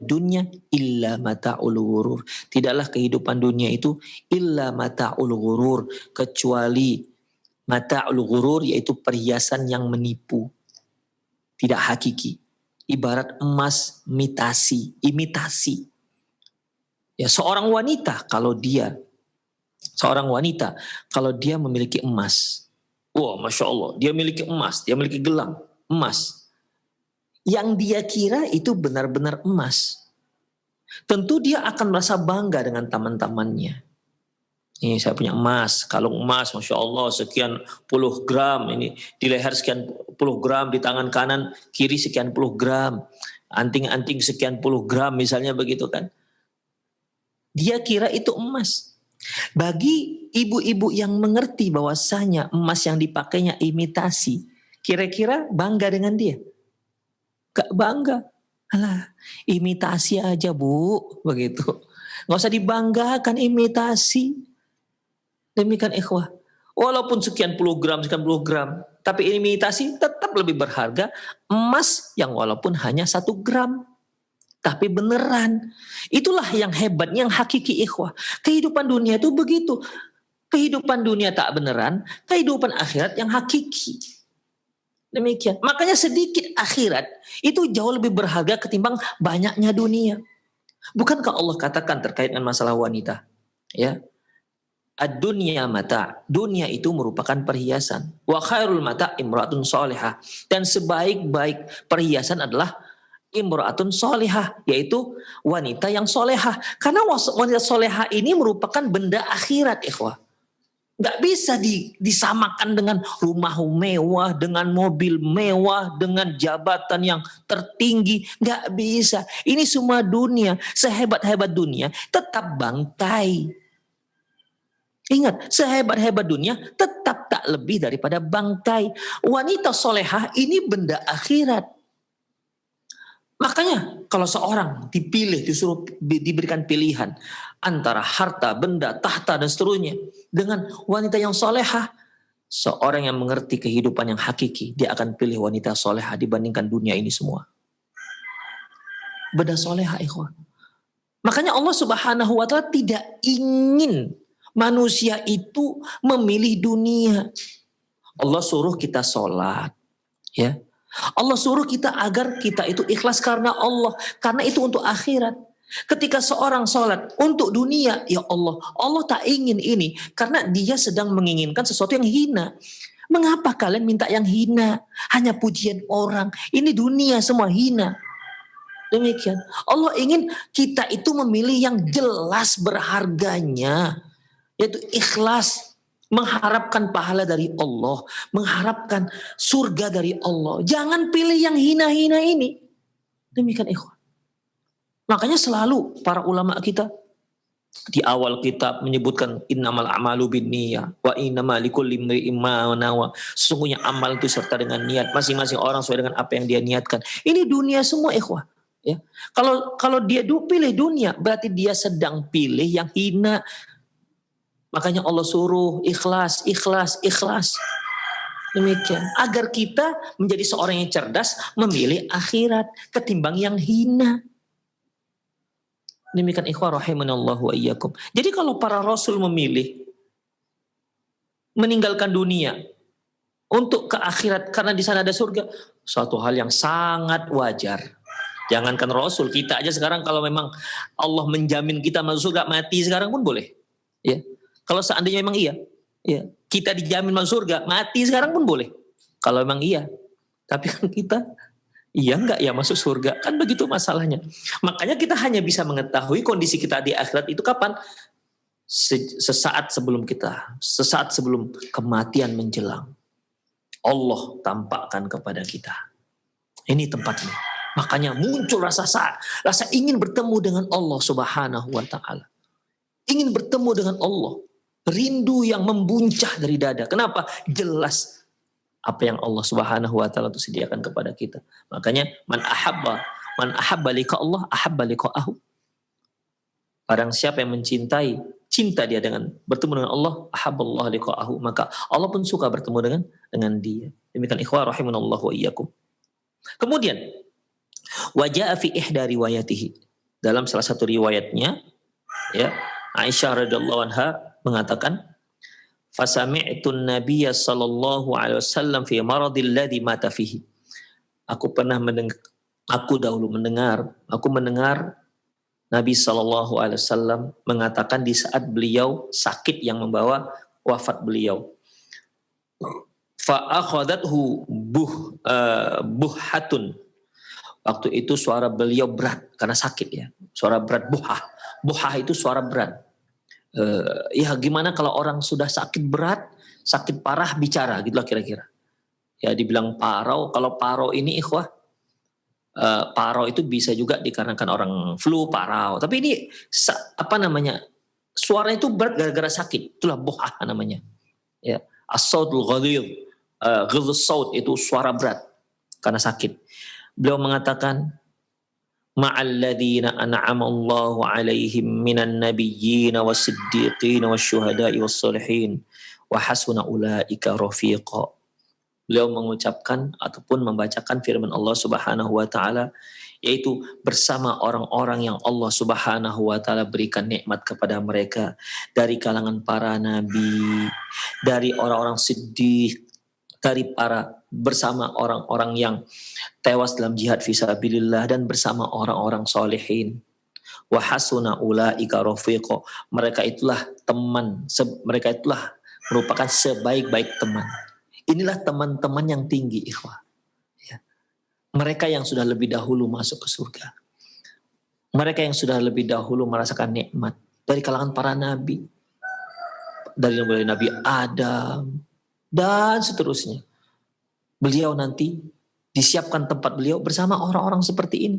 dunya illa mata'ul ghurur." Tidaklah kehidupan dunia itu illa mata'ul ghurur, kecuali mata'ul ghurur, yaitu perhiasan yang menipu, tidak hakiki. Ibarat emas imitasi. Ya, seorang wanita kalau dia memiliki emas, wah Masya Allah, dia memiliki emas, dia memiliki gelang emas, yang dia kira itu benar-benar emas. Tentu dia akan merasa bangga dengan teman-temannya. Nih saya punya emas, kalung emas, Masya Allah sekian puluh gram, ini di leher sekian puluh gram, di tangan kanan kiri sekian puluh gram, anting-anting sekian puluh gram misalnya begitu kan. Dia kira itu emas. Bagi ibu-ibu yang mengerti bahwasanya emas yang dipakainya imitasi, kira-kira bangga dengan dia? Gak bangga. Alah, imitasi aja bu, begitu. Gak usah dibanggakan imitasi. Demikian ikhwah. Walaupun sekian puluh gram, tapi imitasi tetap lebih berharga emas yang walaupun hanya 1 gram. Tapi beneran. Itulah yang hebat, yang hakiki ikhwah. Kehidupan dunia itu begitu. Kehidupan dunia tak beneran, kehidupan akhirat yang hakiki. Demikian. Makanya sedikit akhirat itu jauh lebih berharga ketimbang banyaknya dunia. Bukankah Allah katakan terkait dengan masalah wanita? Ya. Ad-dunya mata, dunia itu merupakan perhiasan. Wa khairul mata imra'atun solihah. Dan sebaik-baik perhiasan adalah imra'atun solihah, yaitu wanita yang solehah. Karena wanita solehah ini merupakan benda akhirat, ikhwah. Gak bisa disamakan dengan rumah mewah, dengan mobil mewah, dengan jabatan yang tertinggi. Gak bisa. Ini semua dunia, sehebat-hebat dunia, tetap bangkai. Ingat, sehebat-hebat dunia tetap tak lebih daripada bangkai. Wanita solehah ini benda akhirat. Makanya kalau seorang dipilih, disuruh diberikan pilihan antara harta, benda, tahta dan seterusnya dengan wanita yang solehah, seorang yang mengerti kehidupan yang hakiki, dia akan pilih wanita solehah dibandingkan dunia ini semua. Benda solehah, ikhwan. Makanya Allah Subhanahu wa Ta'ala tidak ingin manusia itu memilih dunia. Allah suruh kita sholat, ya. Allah suruh kita agar kita itu ikhlas karena Allah, karena itu untuk akhirat. Ketika seorang sholat untuk dunia, ya Allah, Allah tak ingin ini karena dia sedang menginginkan sesuatu yang hina. Mengapa kalian minta yang hina? Hanya pujian orang. Ini dunia semua hina. Demikian. Allah ingin kita itu memilih yang jelas berharganya, yaitu ikhlas, mengharapkan pahala dari Allah, mengharapkan surga dari Allah. Jangan pilih yang hina-hina ini. Demikian ikhwan. Makanya selalu para ulama kita di awal kitab menyebutkan innamal a'malu binniyah wa innamal likulli imri'in ma nawa. Sesungguhnya amal itu serta dengan niat. Masing-masing orang sesuai dengan apa yang dia niatkan. Ini dunia semua ikhwan. Ya. Kalau dia pilih dunia, berarti dia sedang pilih yang hina. Makanya Allah suruh ikhlas, ikhlas, ikhlas. Demikian. Agar kita menjadi seorang yang cerdas, memilih akhirat ketimbang yang hina. Demikian ikhwah rahimanallahu wa iyyakum. Jadi kalau para rasul memilih meninggalkan dunia untuk ke akhirat karena di sana ada surga, suatu hal yang sangat wajar. Jangankan rasul, kita aja sekarang kalau memang Allah menjamin kita masuk surga, mati sekarang pun boleh. Ya. Kalau seandainya memang iya, ya, kita dijamin masuk surga, mati sekarang pun boleh. Kalau memang iya. Tapi kan kita, iya enggak ya masuk surga? Kan begitu masalahnya. Makanya kita hanya bisa mengetahui kondisi kita di akhirat itu kapan? Sesaat sebelum kematian menjelang. Allah tampakkan kepada kita. Ini tempatnya. Makanya muncul rasa ingin bertemu dengan Allah Subhanahu wa Ta'ala. Ingin bertemu dengan Allah. Rindu yang membuncah dari dada. Kenapa? Jelas apa yang Allah Subhanahu wa Ta'ala itu sediakan kepada kita. Makanya man ahabba liqa Allah ahabba liqa'ahu. Barang siapa yang mencintai, cinta dia dengan bertemu dengan Allah, ahabballahu liqa'ahu, maka Allah pun suka bertemu dengan dia. Demikian ikhwah rahimanallahu wa iyyakum. Kemudian waja'a fi ihda riwayatihi, dalam salah satu riwayatnya, ya, Aisyah radhiyallahu anha mengatakan, fasami'tun nabiyya sallallahu alaihi wasallam fi maradil ladzi mata fihi. Aku mendengar Nabi sallallahu alaihi wasallam mengatakan di saat beliau sakit yang membawa wafat beliau. Fa akhadathu buhatun. Waktu itu suara beliau berat karena sakit ya. Suara berat buhah. Buhah itu suara berat. Ya gimana kalau orang sudah sakit berat, sakit parah bicara, gitulah kira-kira. Ya dibilang parau, kalau parau ini ikhwah, parau itu bisa juga dikarenakan orang flu, parau. Tapi ini apa namanya? Suaranya itu berat gara-gara sakit. Itulah bohah namanya. Ya, as-sautul ghalidh, ghilzus saut itu suara berat karena sakit. Beliau mengatakan ma'alladzina an'ama Allahu 'alaihim minan nabiyyin was-siddiqin wasyuhada'i was-sholihin wa hasuna ulaika rafiqa. Beliau mengucapkan ataupun membacakan firman Allah Subhanahu wa taala, yaitu bersama orang-orang yang Allah Subhanahu wa taala berikan nikmat kepada mereka dari kalangan para nabi, dari orang-orang siddiq, dari para bersama orang-orang yang tewas dalam jihad fisabilillah dan bersama orang-orang solehin. Wa hasuna ulaika rafiqa. Mereka itulah teman, mereka itulah merupakan sebaik-baik teman. Inilah teman-teman yang tinggi, ikhwah. Ya. Mereka yang sudah lebih dahulu masuk ke surga. Mereka yang sudah lebih dahulu merasakan nikmat dari kalangan para nabi. Dari Nabi Adam dan seterusnya. Beliau nanti disiapkan tempat beliau bersama orang-orang seperti ini.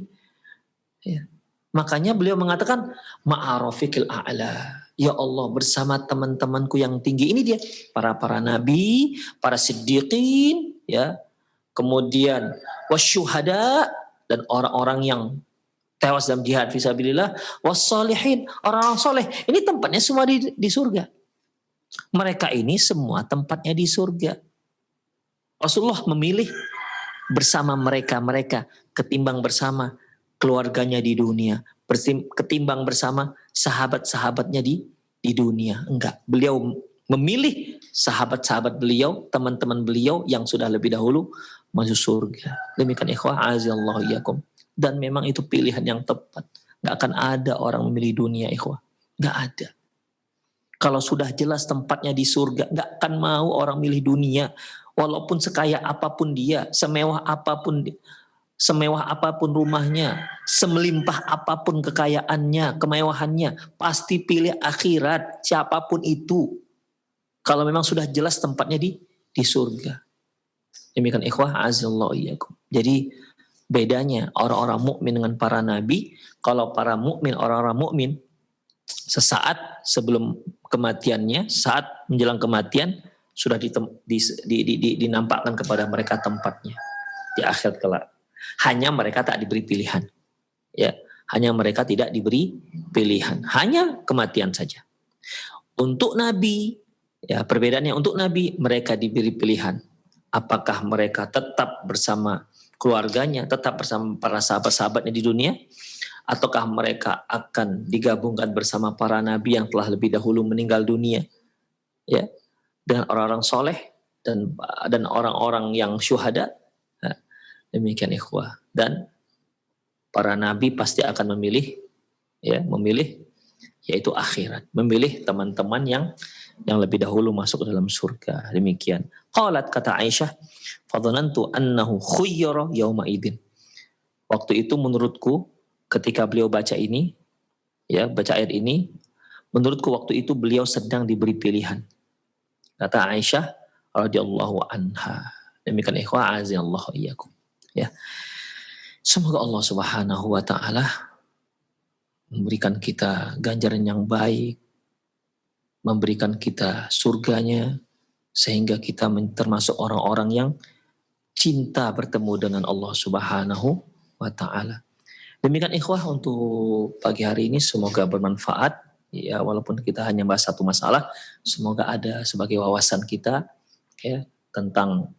Ya. Makanya beliau mengatakan ma'arafiqil a'la. Ya Allah, bersama teman-temanku yang tinggi. Ini dia para nabi, para siddiqin, ya. Kemudian wasyuhada dan orang-orang yang tewas dalam jihad fisabilillah, wassalihin, orang-orang soleh. Ini tempatnya semua di surga. Mereka ini semua tempatnya di surga. Rasulullah memilih bersama mereka ketimbang bersama keluarganya di dunia, ketimbang bersama sahabat-sahabatnya di dunia. Enggak, beliau memilih sahabat-sahabat beliau, teman-teman beliau yang sudah lebih dahulu masuk surga. Demikian ikhwah azallahu iyyakum. Dan memang itu pilihan yang tepat. Enggak akan ada orang memilih dunia, ikhwah. Enggak ada. Kalau sudah jelas tempatnya di surga, enggak akan mau orang milih dunia. Walaupun sekaya apapun dia, semewah apapun rumahnya, semelimpah apapun kekayaannya, kemewahannya, pasti pilih akhirat siapapun itu. Kalau memang sudah jelas tempatnya di surga. Demikian ikhwah azallahu iyyakum. Jadi bedanya orang-orang mukmin dengan para nabi, kalau para mukmin, orang-orang mukmin sesaat sebelum kematiannya, saat menjelang kematian sudah dinampakkan kepada mereka tempatnya di akhirat kelak. Hanya mereka tak diberi pilihan. Ya, hanya mereka tidak diberi pilihan. Hanya kematian saja. Untuk nabi, ya perbedaannya untuk nabi mereka diberi pilihan. Apakah mereka tetap bersama keluarganya, tetap bersama para sahabat-sahabatnya di dunia, ataukah mereka akan digabungkan bersama para nabi yang telah lebih dahulu meninggal dunia, ya, dengan orang-orang soleh dan orang-orang yang syuhada. Nah, demikian ikhwah. Dan para nabi pasti akan memilih yaitu akhirat, memilih teman-teman yang lebih dahulu masuk ke dalam surga. Demikian. Qalat, kata Aisyah, fadhanantu annahu khuyyara yauma idin. Waktu itu menurutku ketika beliau baca ini, ya, baca ayat ini, menurutku waktu itu beliau sedang diberi pilihan. Kata Aisyah radhiyallahu anha. Demikian ikhwah azallahu iyyakum. Ya. Semoga Allah Subhanahu wa taala memberikan kita ganjaran yang baik, memberikan kita surganya, sehingga kita termasuk orang-orang yang cinta bertemu dengan Allah Subhanahu wa taala. Demikian ikhwah untuk pagi hari ini, semoga bermanfaat. Ya, walaupun kita hanya bahas satu masalah, semoga ada sebagai wawasan kita, ya, tentang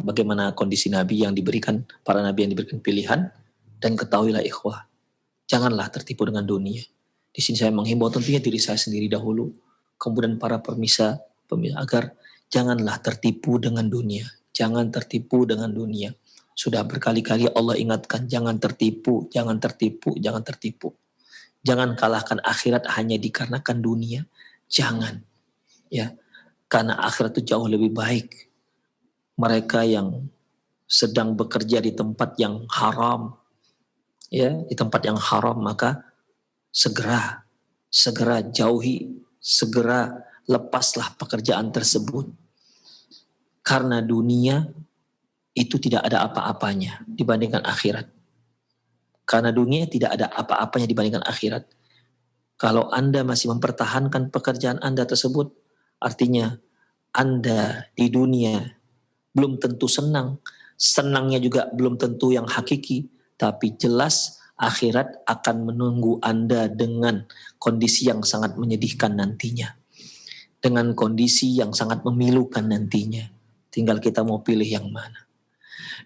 bagaimana kondisi nabi yang diberikan, para nabi yang diberikan pilihan. Dan ketahuilah ikhwah, janganlah tertipu dengan dunia. Di sini saya menghimbau tentunya diri saya sendiri dahulu, kemudian para pemirsa agar janganlah tertipu dengan dunia. Jangan tertipu dengan dunia. Sudah berkali-kali Allah ingatkan, jangan tertipu, jangan tertipu, jangan tertipu. Jangan kalahkan akhirat hanya dikarenakan dunia. Jangan. Ya. Karena akhirat itu jauh lebih baik. Mereka yang sedang bekerja di tempat yang haram, ya, di tempat yang haram, maka segera segera jauhi, segera lepaslah pekerjaan tersebut. Karena dunia itu tidak ada apa-apanya dibandingkan akhirat. Karena dunia tidak ada apa-apanya dibandingkan akhirat. Kalau Anda masih mempertahankan pekerjaan Anda tersebut, artinya Anda di dunia belum tentu senang. Senangnya juga belum tentu yang hakiki. Tapi jelas akhirat akan menunggu Anda dengan kondisi yang sangat menyedihkan nantinya. Dengan kondisi yang sangat memilukan nantinya. Tinggal kita mau pilih yang mana.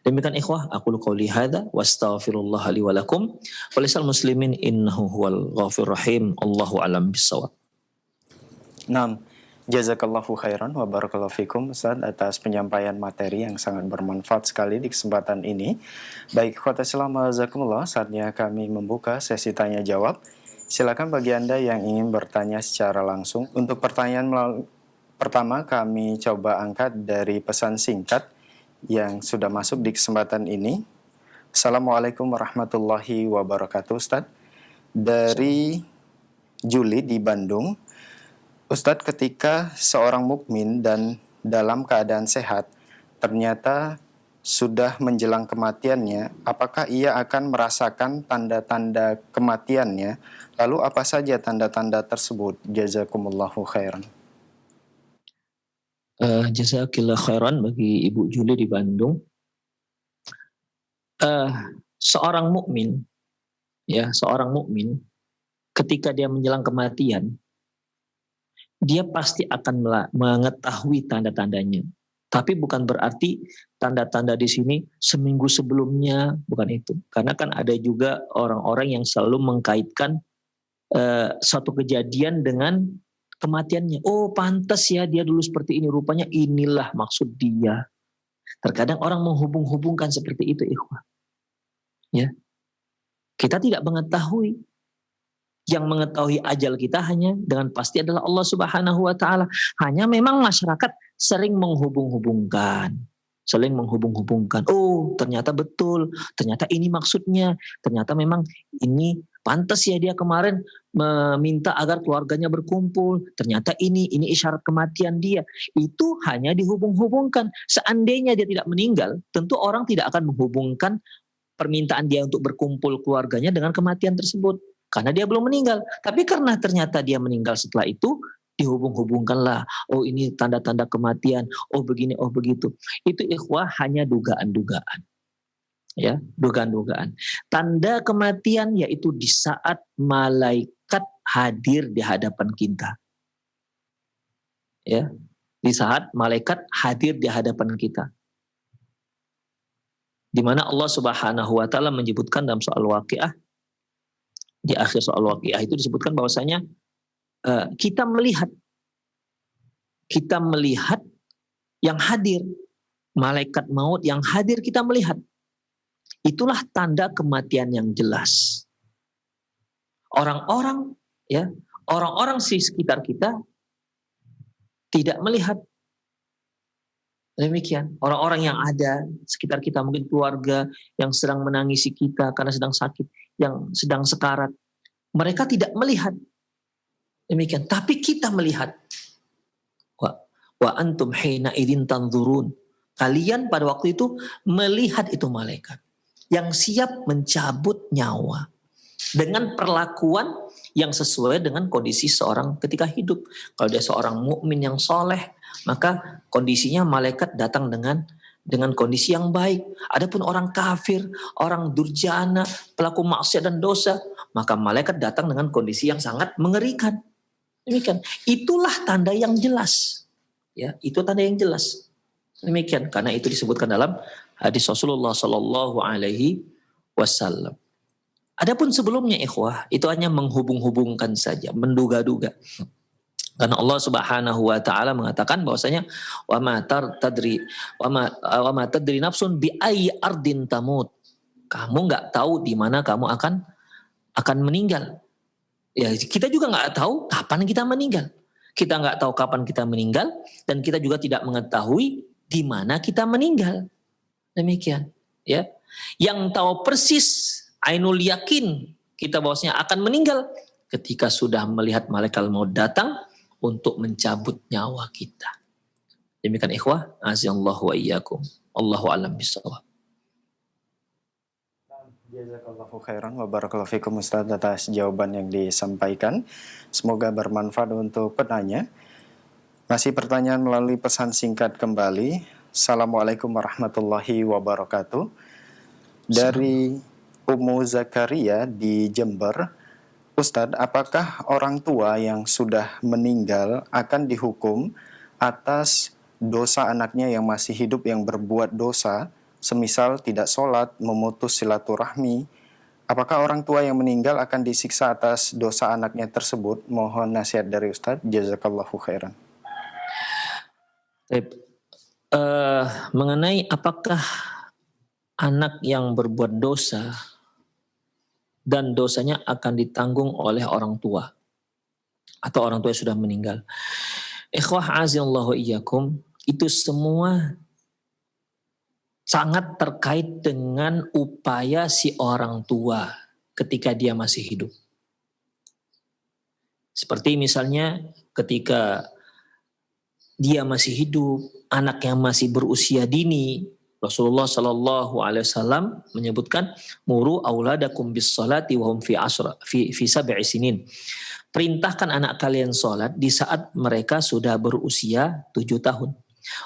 Demikian ikhwah, aku qouli hadza wa astaghfirullah li wa lakum wa lisal muslimin innahu huwal ghafurur rahim. Allahu a'lam bissawab. Naam, jazakallahu khairan wa barakallahu fikum Ustaz atas penyampaian materi yang sangat bermanfaat sekali di kesempatan ini. Baik, ikhwata Islam jazakumullah, saatnya kami membuka sesi tanya jawab. Silakan bagi Anda yang ingin bertanya secara langsung. Untuk pertanyaan pertama kami coba angkat dari pesan singkat yang sudah masuk di kesempatan ini. Assalamualaikum warahmatullahi wabarakatuh Ustaz. Dari Juli di Bandung. Ustadz, ketika seorang mukmin dan dalam keadaan sehat, ternyata sudah menjelang kematiannya, apakah ia akan merasakan tanda-tanda kematiannya? Lalu apa saja tanda-tanda tersebut? Jazakumullahu khairan. Jazakillah khairan bagi Ibu Juli di Bandung. Seorang mukmin, ketika dia menjelang kematian, dia pasti akan mengetahui tanda-tandanya. Tapi bukan berarti tanda-tanda di sini seminggu sebelumnya, bukan itu. Karena kan ada juga orang-orang yang selalu mengkaitkan suatu kejadian dengan kematiannya. Oh, pantas ya dia dulu seperti ini, rupanya inilah maksud dia. Terkadang orang menghubung-hubungkan seperti itu, ikhwah. Ya. Kita tidak mengetahui. Yang mengetahui ajal kita hanya dengan pasti adalah Allah Subhanahu wa taala. Hanya memang masyarakat sering menghubung-hubungkan. Oh, ternyata betul. Ternyata ini maksudnya. Ternyata memang ini pantas ya dia kemarin meminta agar keluarganya berkumpul. Ternyata ini isyarat kematian dia. Itu hanya dihubung-hubungkan. Seandainya dia tidak meninggal, tentu orang tidak akan menghubungkan permintaan dia untuk berkumpul keluarganya dengan kematian tersebut. Karena dia belum meninggal. Tapi karena ternyata dia meninggal setelah itu, dihubung-hubungkanlah. Oh, ini tanda-tanda kematian. Oh, begini, oh begitu. Itu ikhwah hanya dugaan-dugaan. Ya, dugaan-dugaan. Tanda kematian yaitu di saat malaikat hadir di hadapan kita. Ya, di saat malaikat hadir di hadapan kita. Di mana Allah Subhanahu wa taala menyebutkan dalam soal Waqiah, di akhir soal Waqiah itu disebutkan bahwasanya kita melihat yang hadir, malaikat maut yang hadir kita melihat. Itulah tanda kematian yang jelas. Orang-orang di sekitar kita tidak melihat. Demikian, orang-orang yang ada sekitar kita, mungkin keluarga yang sedang menangisi kita karena sedang sakit, yang sedang sekarat, mereka tidak melihat. Demikian, tapi kita melihat. Wa antum hina idzin tanzurun. Kalian pada waktu itu melihat itu malaikat yang siap mencabut nyawa dengan perlakuan yang sesuai dengan kondisi seorang ketika hidup. Kalau dia seorang mukmin yang soleh, maka kondisinya malaikat datang dengan kondisi yang baik. Adapun orang kafir, orang durjana, pelaku maksiat dan dosa, maka malaikat datang dengan kondisi yang sangat mengerikan. Demikian. Itulah tanda yang jelas. Ya, itu tanda yang jelas. Demikian. Karena itu disebutkan dalam hadis Rasulullah Sallallahu Alaihi Wasallam. Adapun sebelumnya ikhwah, itu hanya menghubung-hubungkan saja, menduga-duga. Karena Allah Subhanahu wa taala mengatakan bahwasanya wa ma tadri nafsun bi ayyi ardin tamut. Kamu enggak tahu di mana kamu akan meninggal. Ya, kita juga enggak tahu kapan kita meninggal. Kita enggak tahu kapan kita meninggal dan kita juga tidak mengetahui di mana kita meninggal. Demikian, ya. Yang tahu persis ainul yakin kita bahwasanya akan meninggal ketika sudah melihat malaikat maut datang untuk mencabut nyawa kita. Demikian ikhwah, azallahu wa iyyakum. Allahu a'lam bishawab. Jazakallahu khairan wa barakallahu fikum Ustaz atas jawaban yang disampaikan. Semoga bermanfaat untuk penanya. Masih pertanyaan melalui pesan singkat kembali. Assalamualaikum warahmatullahi wabarakatuh. Dari Ummu Zakaria di Jember. Ustadz, apakah orang tua yang sudah meninggal akan dihukum atas dosa anaknya yang masih hidup yang berbuat dosa, semisal tidak sholat, memutus silaturahmi? Apakah orang tua yang meninggal akan disiksa atas dosa anaknya tersebut? Mohon nasihat dari Ustadz. Jazakallahu khairan. Mengenai apakah anak yang berbuat dosa dan dosanya akan ditanggung oleh orang tua atau orang tua yang sudah meninggal. Ikhwah azallahu iyyakum, itu semua sangat terkait dengan upaya si orang tua ketika dia masih hidup. Seperti misalnya ketika dia masih hidup, anak yang masih berusia dini, Rasulullah Shallallahu Alaihi Wasallam menyebutkan muru auladakum bis salati wa hum fi sab'i sinin. Perintahkan anak kalian sholat di saat mereka sudah berusia 7 tahun.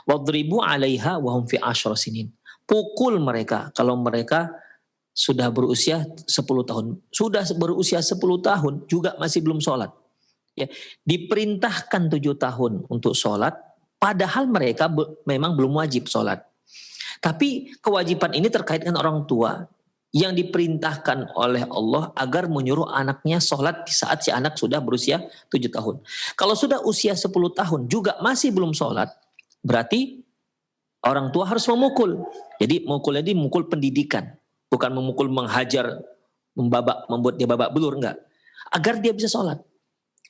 Wadribu 'alaiha wa hum fi 10 sinin. Pukul mereka kalau mereka sudah berusia 10 tahun. Sudah berusia 10 tahun juga masih belum sholat. Ya, diperintahkan 7 tahun untuk sholat, padahal mereka memang belum wajib sholat. Tapi kewajiban ini terkait dengan orang tua yang diperintahkan oleh Allah agar menyuruh anaknya sholat di saat si anak sudah berusia 7 tahun. Kalau sudah usia 10 tahun juga masih belum sholat, berarti orang tua harus memukul. Jadi mukulnya memukul pendidikan, bukan memukul menghajar, membuat dia babak belur, enggak. Agar dia bisa sholat.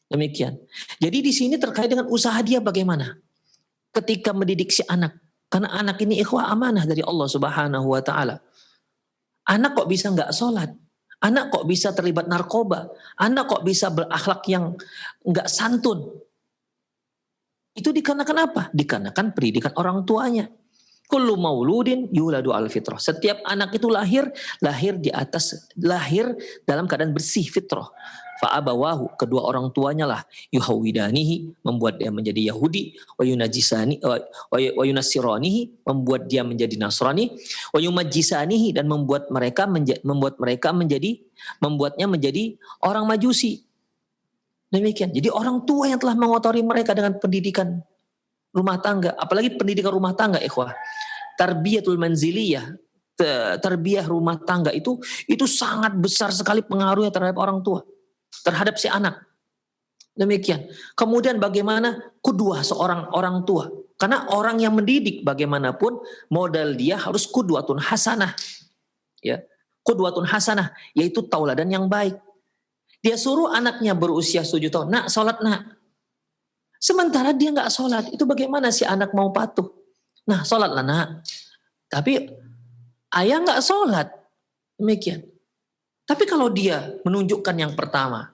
Demikian. Jadi di sini terkait dengan usaha dia bagaimana ketika mendidik si anak. Karena anak ini ikhwah amanah dari Allah Subhanahu wa taala. Anak kok bisa enggak sholat? Anak kok bisa terlibat narkoba? Anak kok bisa berakhlak yang enggak santun? Itu dikarenakan apa? Dikarenakan pendidikan orang tuanya. Kullu mauludin yuladu al fitrah. Setiap anak itu lahir dalam keadaan bersih fitrah. Fa'abawahu, kedua orang tuanya lah yuhawidanihi, membuat dia menjadi Yahudi, wa yunassiranihi, membuat dia menjadi Nasrani, wa yumajjisanihi, dan membuatnya menjadi orang Majusi. Demikian. Jadi orang tua yang telah mengotori mereka dengan pendidikan rumah tangga, apalagi pendidikan rumah tangga, ikhwah. Tarbiyatul manziliyah, tarbiyah rumah tangga itu sangat besar sekali pengaruhnya terhadap orang tua, terhadap si anak. Demikian. Kemudian bagaimana kudwah seorang orang tua? Karena orang yang mendidik bagaimanapun modal dia harus kudwatun hasanah. Ya, kudwatun hasanah, yaitu tauladan yang baik. Dia suruh anaknya berusia 7 tahun, nak sholat nak. Sementara dia nggak sholat, itu bagaimana si anak mau patuh? Nah sholatlah nak. Tapi ayah nggak sholat. Demikian. Tapi kalau dia menunjukkan yang pertama,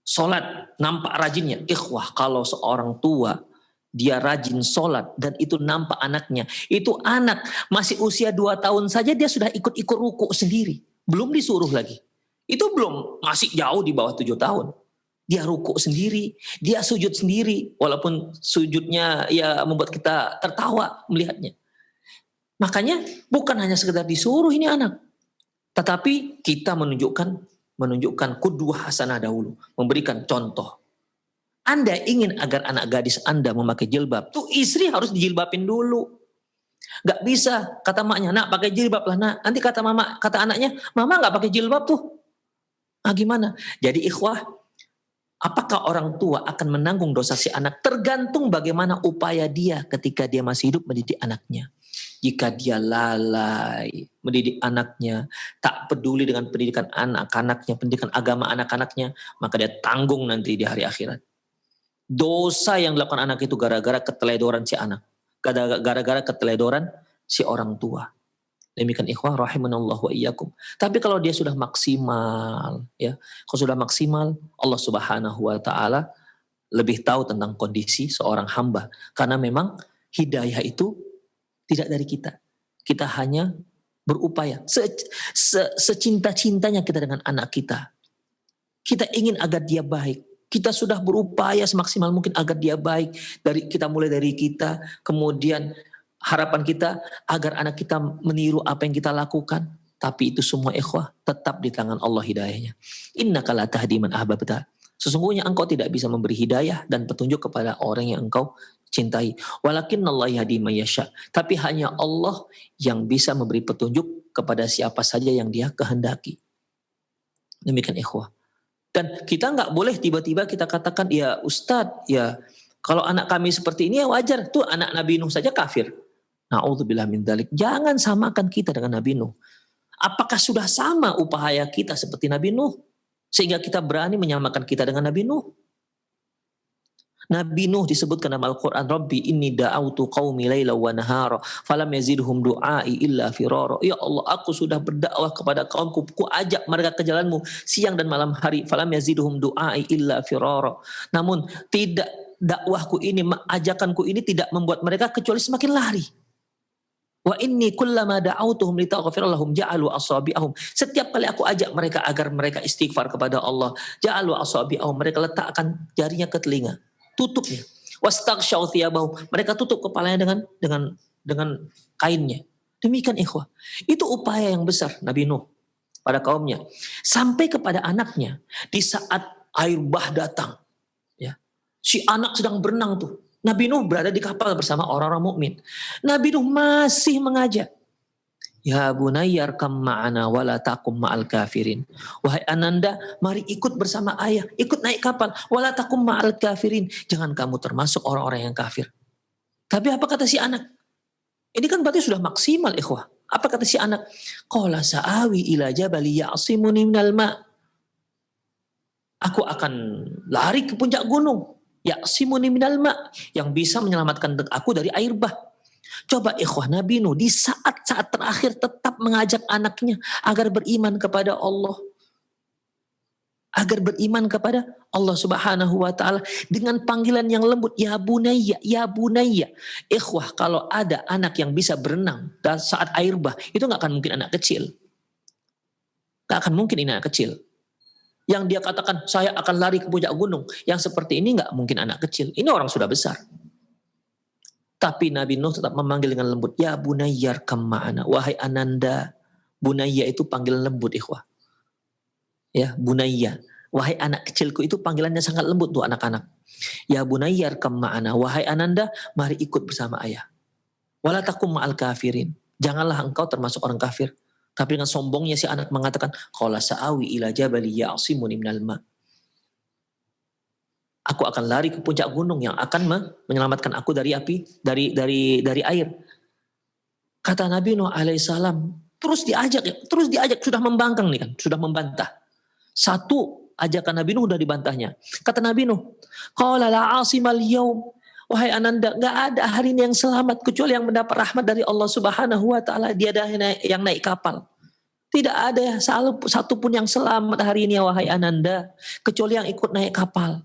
sholat nampak rajinnya, ikhwah, kalau seorang tua dia rajin sholat dan itu nampak anaknya, itu anak masih usia 2 tahun saja dia sudah ikut-ikut ruku sendiri, belum disuruh lagi. Itu belum, masih jauh di bawah 7 tahun. Dia ruku sendiri, dia sujud sendiri, walaupun sujudnya ya membuat kita tertawa melihatnya. Makanya bukan hanya sekedar disuruh ini anak, tetapi kita menunjukkan qudwah hasanah dahulu, memberikan contoh. Anda ingin agar anak gadis Anda memakai jilbab, tuh istri harus dijilbabin dulu. Gak bisa kata maknya, nak pakai jilbab lah nak. Nanti kata anaknya, mama gak pakai jilbab tuh. Ah gimana? Jadi ikhwah, apakah orang tua akan menanggung dosa si anak? Tergantung bagaimana upaya dia ketika dia masih hidup mendidik anaknya. Jika dia lalai mendidik anaknya, tak peduli dengan pendidikan anak-anaknya, pendidikan agama anak-anaknya, maka dia tanggung nanti di hari akhirat. Dosa yang dilakukan anak itu gara-gara keteledoran si anak. Gara-gara keteledoran si orang tua. Demikian ikhwah rahimanallah wa iyyakum. Tapi kalau dia sudah maksimal, ya, kalau sudah maksimal, Allah Subhanahu wa taala lebih tahu tentang kondisi seorang hamba. Karena memang hidayah itu tidak dari kita. Kita hanya berupaya secinta-cintanya kita dengan anak kita. Kita ingin agar dia baik. Kita sudah berupaya semaksimal mungkin agar dia baik. Kita mulai dari kita, kemudian harapan kita agar anak kita meniru apa yang kita lakukan. Tapi itu semua ikhwah tetap di tangan Allah hidayahnya. Innaka la tahdi man ahbabta. Sesungguhnya engkau tidak bisa memberi hidayah dan petunjuk kepada orang yang engkau cintai. Walakinnallaha yahdi man yasha. Tapi hanya Allah yang bisa memberi petunjuk kepada siapa saja yang Dia kehendaki. Demikian ikhwah. Dan kita nggak boleh tiba-tiba kita katakan, ya Ustadz, ya kalau anak kami seperti ini ya wajar. Tuh anak Nabi Nuh saja kafir. Na'udzubillah min dzalik. Jangan samakan kita dengan Nabi Nuh. Apakah sudah sama upaya kita seperti Nabi Nuh? Sehingga kita berani menyamakan kita dengan Nabi Nuh. Nabi Nuh disebutkan dalam Al-Quran, Rabbi inni da'autu qawmi layla wa nahara falam yazidhum du'ai illa firara. Ya Allah, aku sudah berdakwah kepada kaumku, ku ajak mereka ke jalanmu siang dan malam hari, falam yazidhum du'ai illa firara. Namun tidak, dakwahku ini, ajakanku ini tidak membuat mereka kecuali semakin lari. Wa inni kullama da'autuhum litaghfira lahum ja'alu asabi'ahum. Setiap kali aku ajak mereka agar mereka istighfar kepada Allah, ja'alu asabi'ahum, mereka letakkan jarinya ke telinga, tutupnya. Wastaghshaw thiyabahum, mereka tutup kepalanya dengan kainnya. Demikian ikhwah. Itu upaya yang besar Nabi Nuh pada kaumnya. Sampai kepada anaknya di saat air bah datang. Ya. Si anak sedang berenang tuh. Nabi Nuh berada di kapal bersama orang-orang mukmin. Nabi Nuh masih mengajak. Ya bunayya arkam ma'ana wala takum ma'al kafirin. Wahai ananda, mari ikut bersama ayah, ikut naik kapal. Wala takum ma'al kafirin. Jangan kamu termasuk orang-orang yang kafir. Tapi apa kata si anak? Ini kan berarti sudah maksimal ikhwah. Apa kata si anak? Qala sa'awi ila jabali ya'simuni minal ma'. Aku akan lari ke puncak gunung. Ya'simuni minal ma'. Yang bisa menyelamatkan aku dari air bah. Coba ikhwah, Nabi Nuh di saat-saat terakhir tetap mengajak anaknya agar beriman kepada Allah. Agar beriman kepada Allah Subhanahu wa ta'ala dengan panggilan yang lembut, ya bunayya, ya bunayya. Ikhwah, kalau ada anak yang bisa berenang saat air bah, itu gak akan mungkin anak kecil. Gak akan mungkin ini anak kecil. Yang dia katakan, saya akan lari ke puncak gunung. Yang seperti ini gak mungkin anak kecil. Ini orang sudah besar. Tapi Nabi Nuh tetap memanggil dengan lembut. Ya bunayya arkam ma'ana. Wahai ananda. Bunayya itu panggilan lembut ikhwah. Ya bunayya. Wahai anak kecilku, itu panggilannya sangat lembut tuh anak-anak. Ya bunayya arkam ma'ana. Wahai ananda, mari ikut bersama ayah. Wala takum ma'al kafirin. Janganlah engkau termasuk orang kafir. Tapi dengan sombongnya si anak mengatakan, qala sa'awi ila jabali ya'simuni minal ma'. Aku akan lari ke puncak gunung yang akan menyelamatkan aku dari api, dari air. Kata Nabi Nuh alaihissalam, terus diajak, sudah membangkang nih kan, sudah membantah. Satu ajakan Nabi Nuh sudah dibantahnya. Kata Nabi Nuh, qala la asimal yaum. Wahai ananda, enggak ada hari ini yang selamat kecuali yang mendapat rahmat dari Allah Subhanahu wa taala, dia yang naik kapal. Tidak ada satu pun yang selamat hari ini wahai ananda, kecuali yang ikut naik kapal.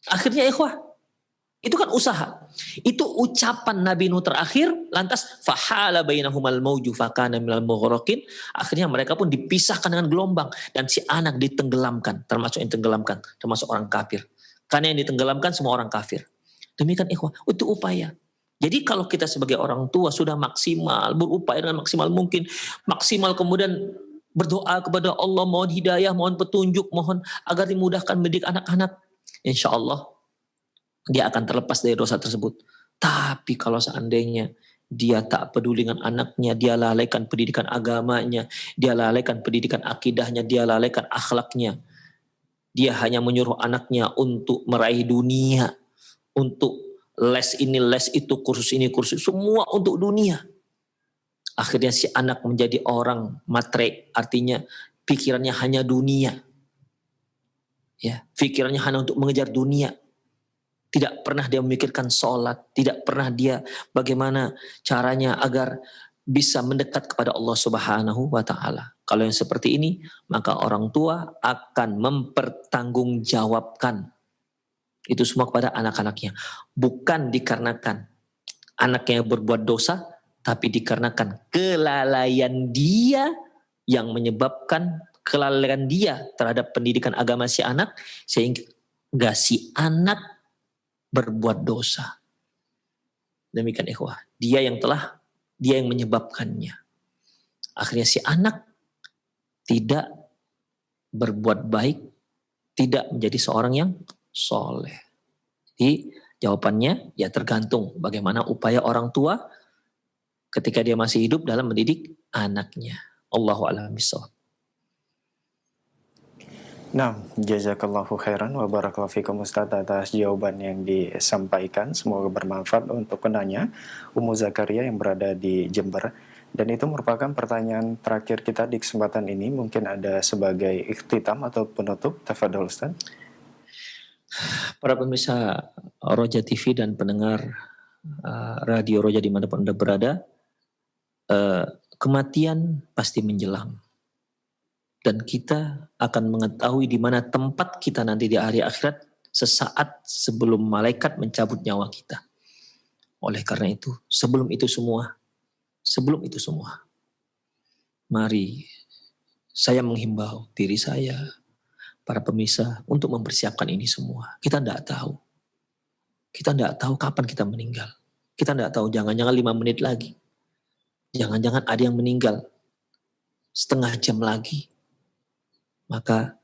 Akhirnya ikhwah, itu kan usaha. Itu ucapan Nabi Nuh terakhir, lantas fahala bainahumal mauju fakana minal mughraqin. Akhirnya mereka pun dipisahkan dengan gelombang dan si anak ditenggelamkan, termasuk yang tenggelamkan, termasuk orang kafir. Karena yang ditenggelamkan semua orang kafir. Demikian ikhwah, itu upaya. Jadi kalau kita sebagai orang tua sudah maksimal, berupaya dengan maksimal mungkin, maksimal kemudian berdoa kepada Allah, mohon hidayah, mohon petunjuk, mohon agar dimudahkan mendidik anak-anak, insya Allah dia akan terlepas dari dosa tersebut. Tapi kalau seandainya dia tak peduli dengan anaknya, dia lalaikan pendidikan agamanya, dia lalaikan pendidikan akidahnya, dia lalaikan akhlaknya, dia hanya menyuruh anaknya untuk meraih dunia, untuk les ini, les itu, kursus ini, kursus, semua untuk dunia. Akhirnya si anak menjadi orang matre, artinya pikirannya hanya dunia. Ya, pikirannya hanya untuk mengejar dunia. Tidak pernah dia memikirkan sholat, tidak pernah dia bagaimana caranya agar bisa mendekat kepada Allah Subhanahu wa taala. Kalau yang seperti ini, maka orang tua akan mempertanggungjawabkan itu semua kepada anak-anaknya. Bukan dikarenakan anaknya berbuat dosa, tapi dikarenakan kelalaian dia yang menyebabkan kelalaian dia terhadap pendidikan agama si anak, sehingga si anak berbuat dosa. Demikian ikhwah. Dia yang menyebabkannya. Akhirnya si anak tidak berbuat baik, tidak menjadi seorang yang soleh. Jadi jawabannya ya tergantung bagaimana upaya orang tua ketika dia masih hidup dalam mendidik anaknya. Allahu a'lam bishawab. Nah, jazakallahu khairan wa barakallahu fikum Ustaz atas jawaban yang disampaikan. Semoga bermanfaat untuk penanya Ummu Zakaria yang berada di Jember. Dan itu merupakan pertanyaan terakhir kita di kesempatan ini. Mungkin ada sebagai ikhtitam atau penutup. Tafadhol Ustaz. Para pemirsa Roja TV dan pendengar Radio Roja dimanapun Anda berada, kematian pasti menjelang. Dan kita akan mengetahui di mana tempat kita nanti di hari akhirat sesaat sebelum malaikat mencabut nyawa kita. Oleh karena itu, sebelum itu semua, mari saya menghimbau diri saya, para pemirsa, untuk mempersiapkan ini semua. Kita tidak tahu. Kita tidak tahu kapan kita meninggal. Kita tidak tahu, jangan-jangan 5 menit lagi. Jangan-jangan ada yang meninggal setengah jam lagi. Maka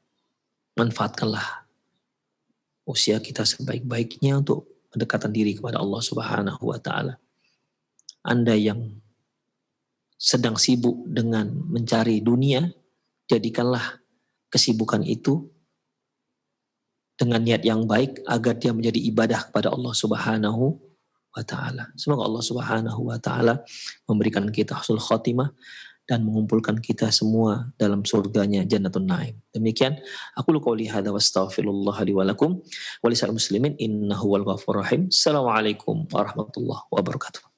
manfaatkanlah usia kita sebaik-baiknya untuk pendekatan diri kepada Allah Subhanahu wa taala. Anda yang sedang sibuk dengan mencari dunia, jadikanlah kesibukan itu dengan niat yang baik agar dia menjadi ibadah kepada Allah Subhanahu wa taala. Semoga Allah Subhanahu wa taala memberikan kita husnul khotimah dan mengumpulkan kita semua dalam surganya Jannatun Naim. Demikian, aku qouli hadza wa astaghfirullah li wa lakum wa lisal muslimin innahu wal ghafurur rahim. Assalamualaikum warahmatullahi wabarakatuh.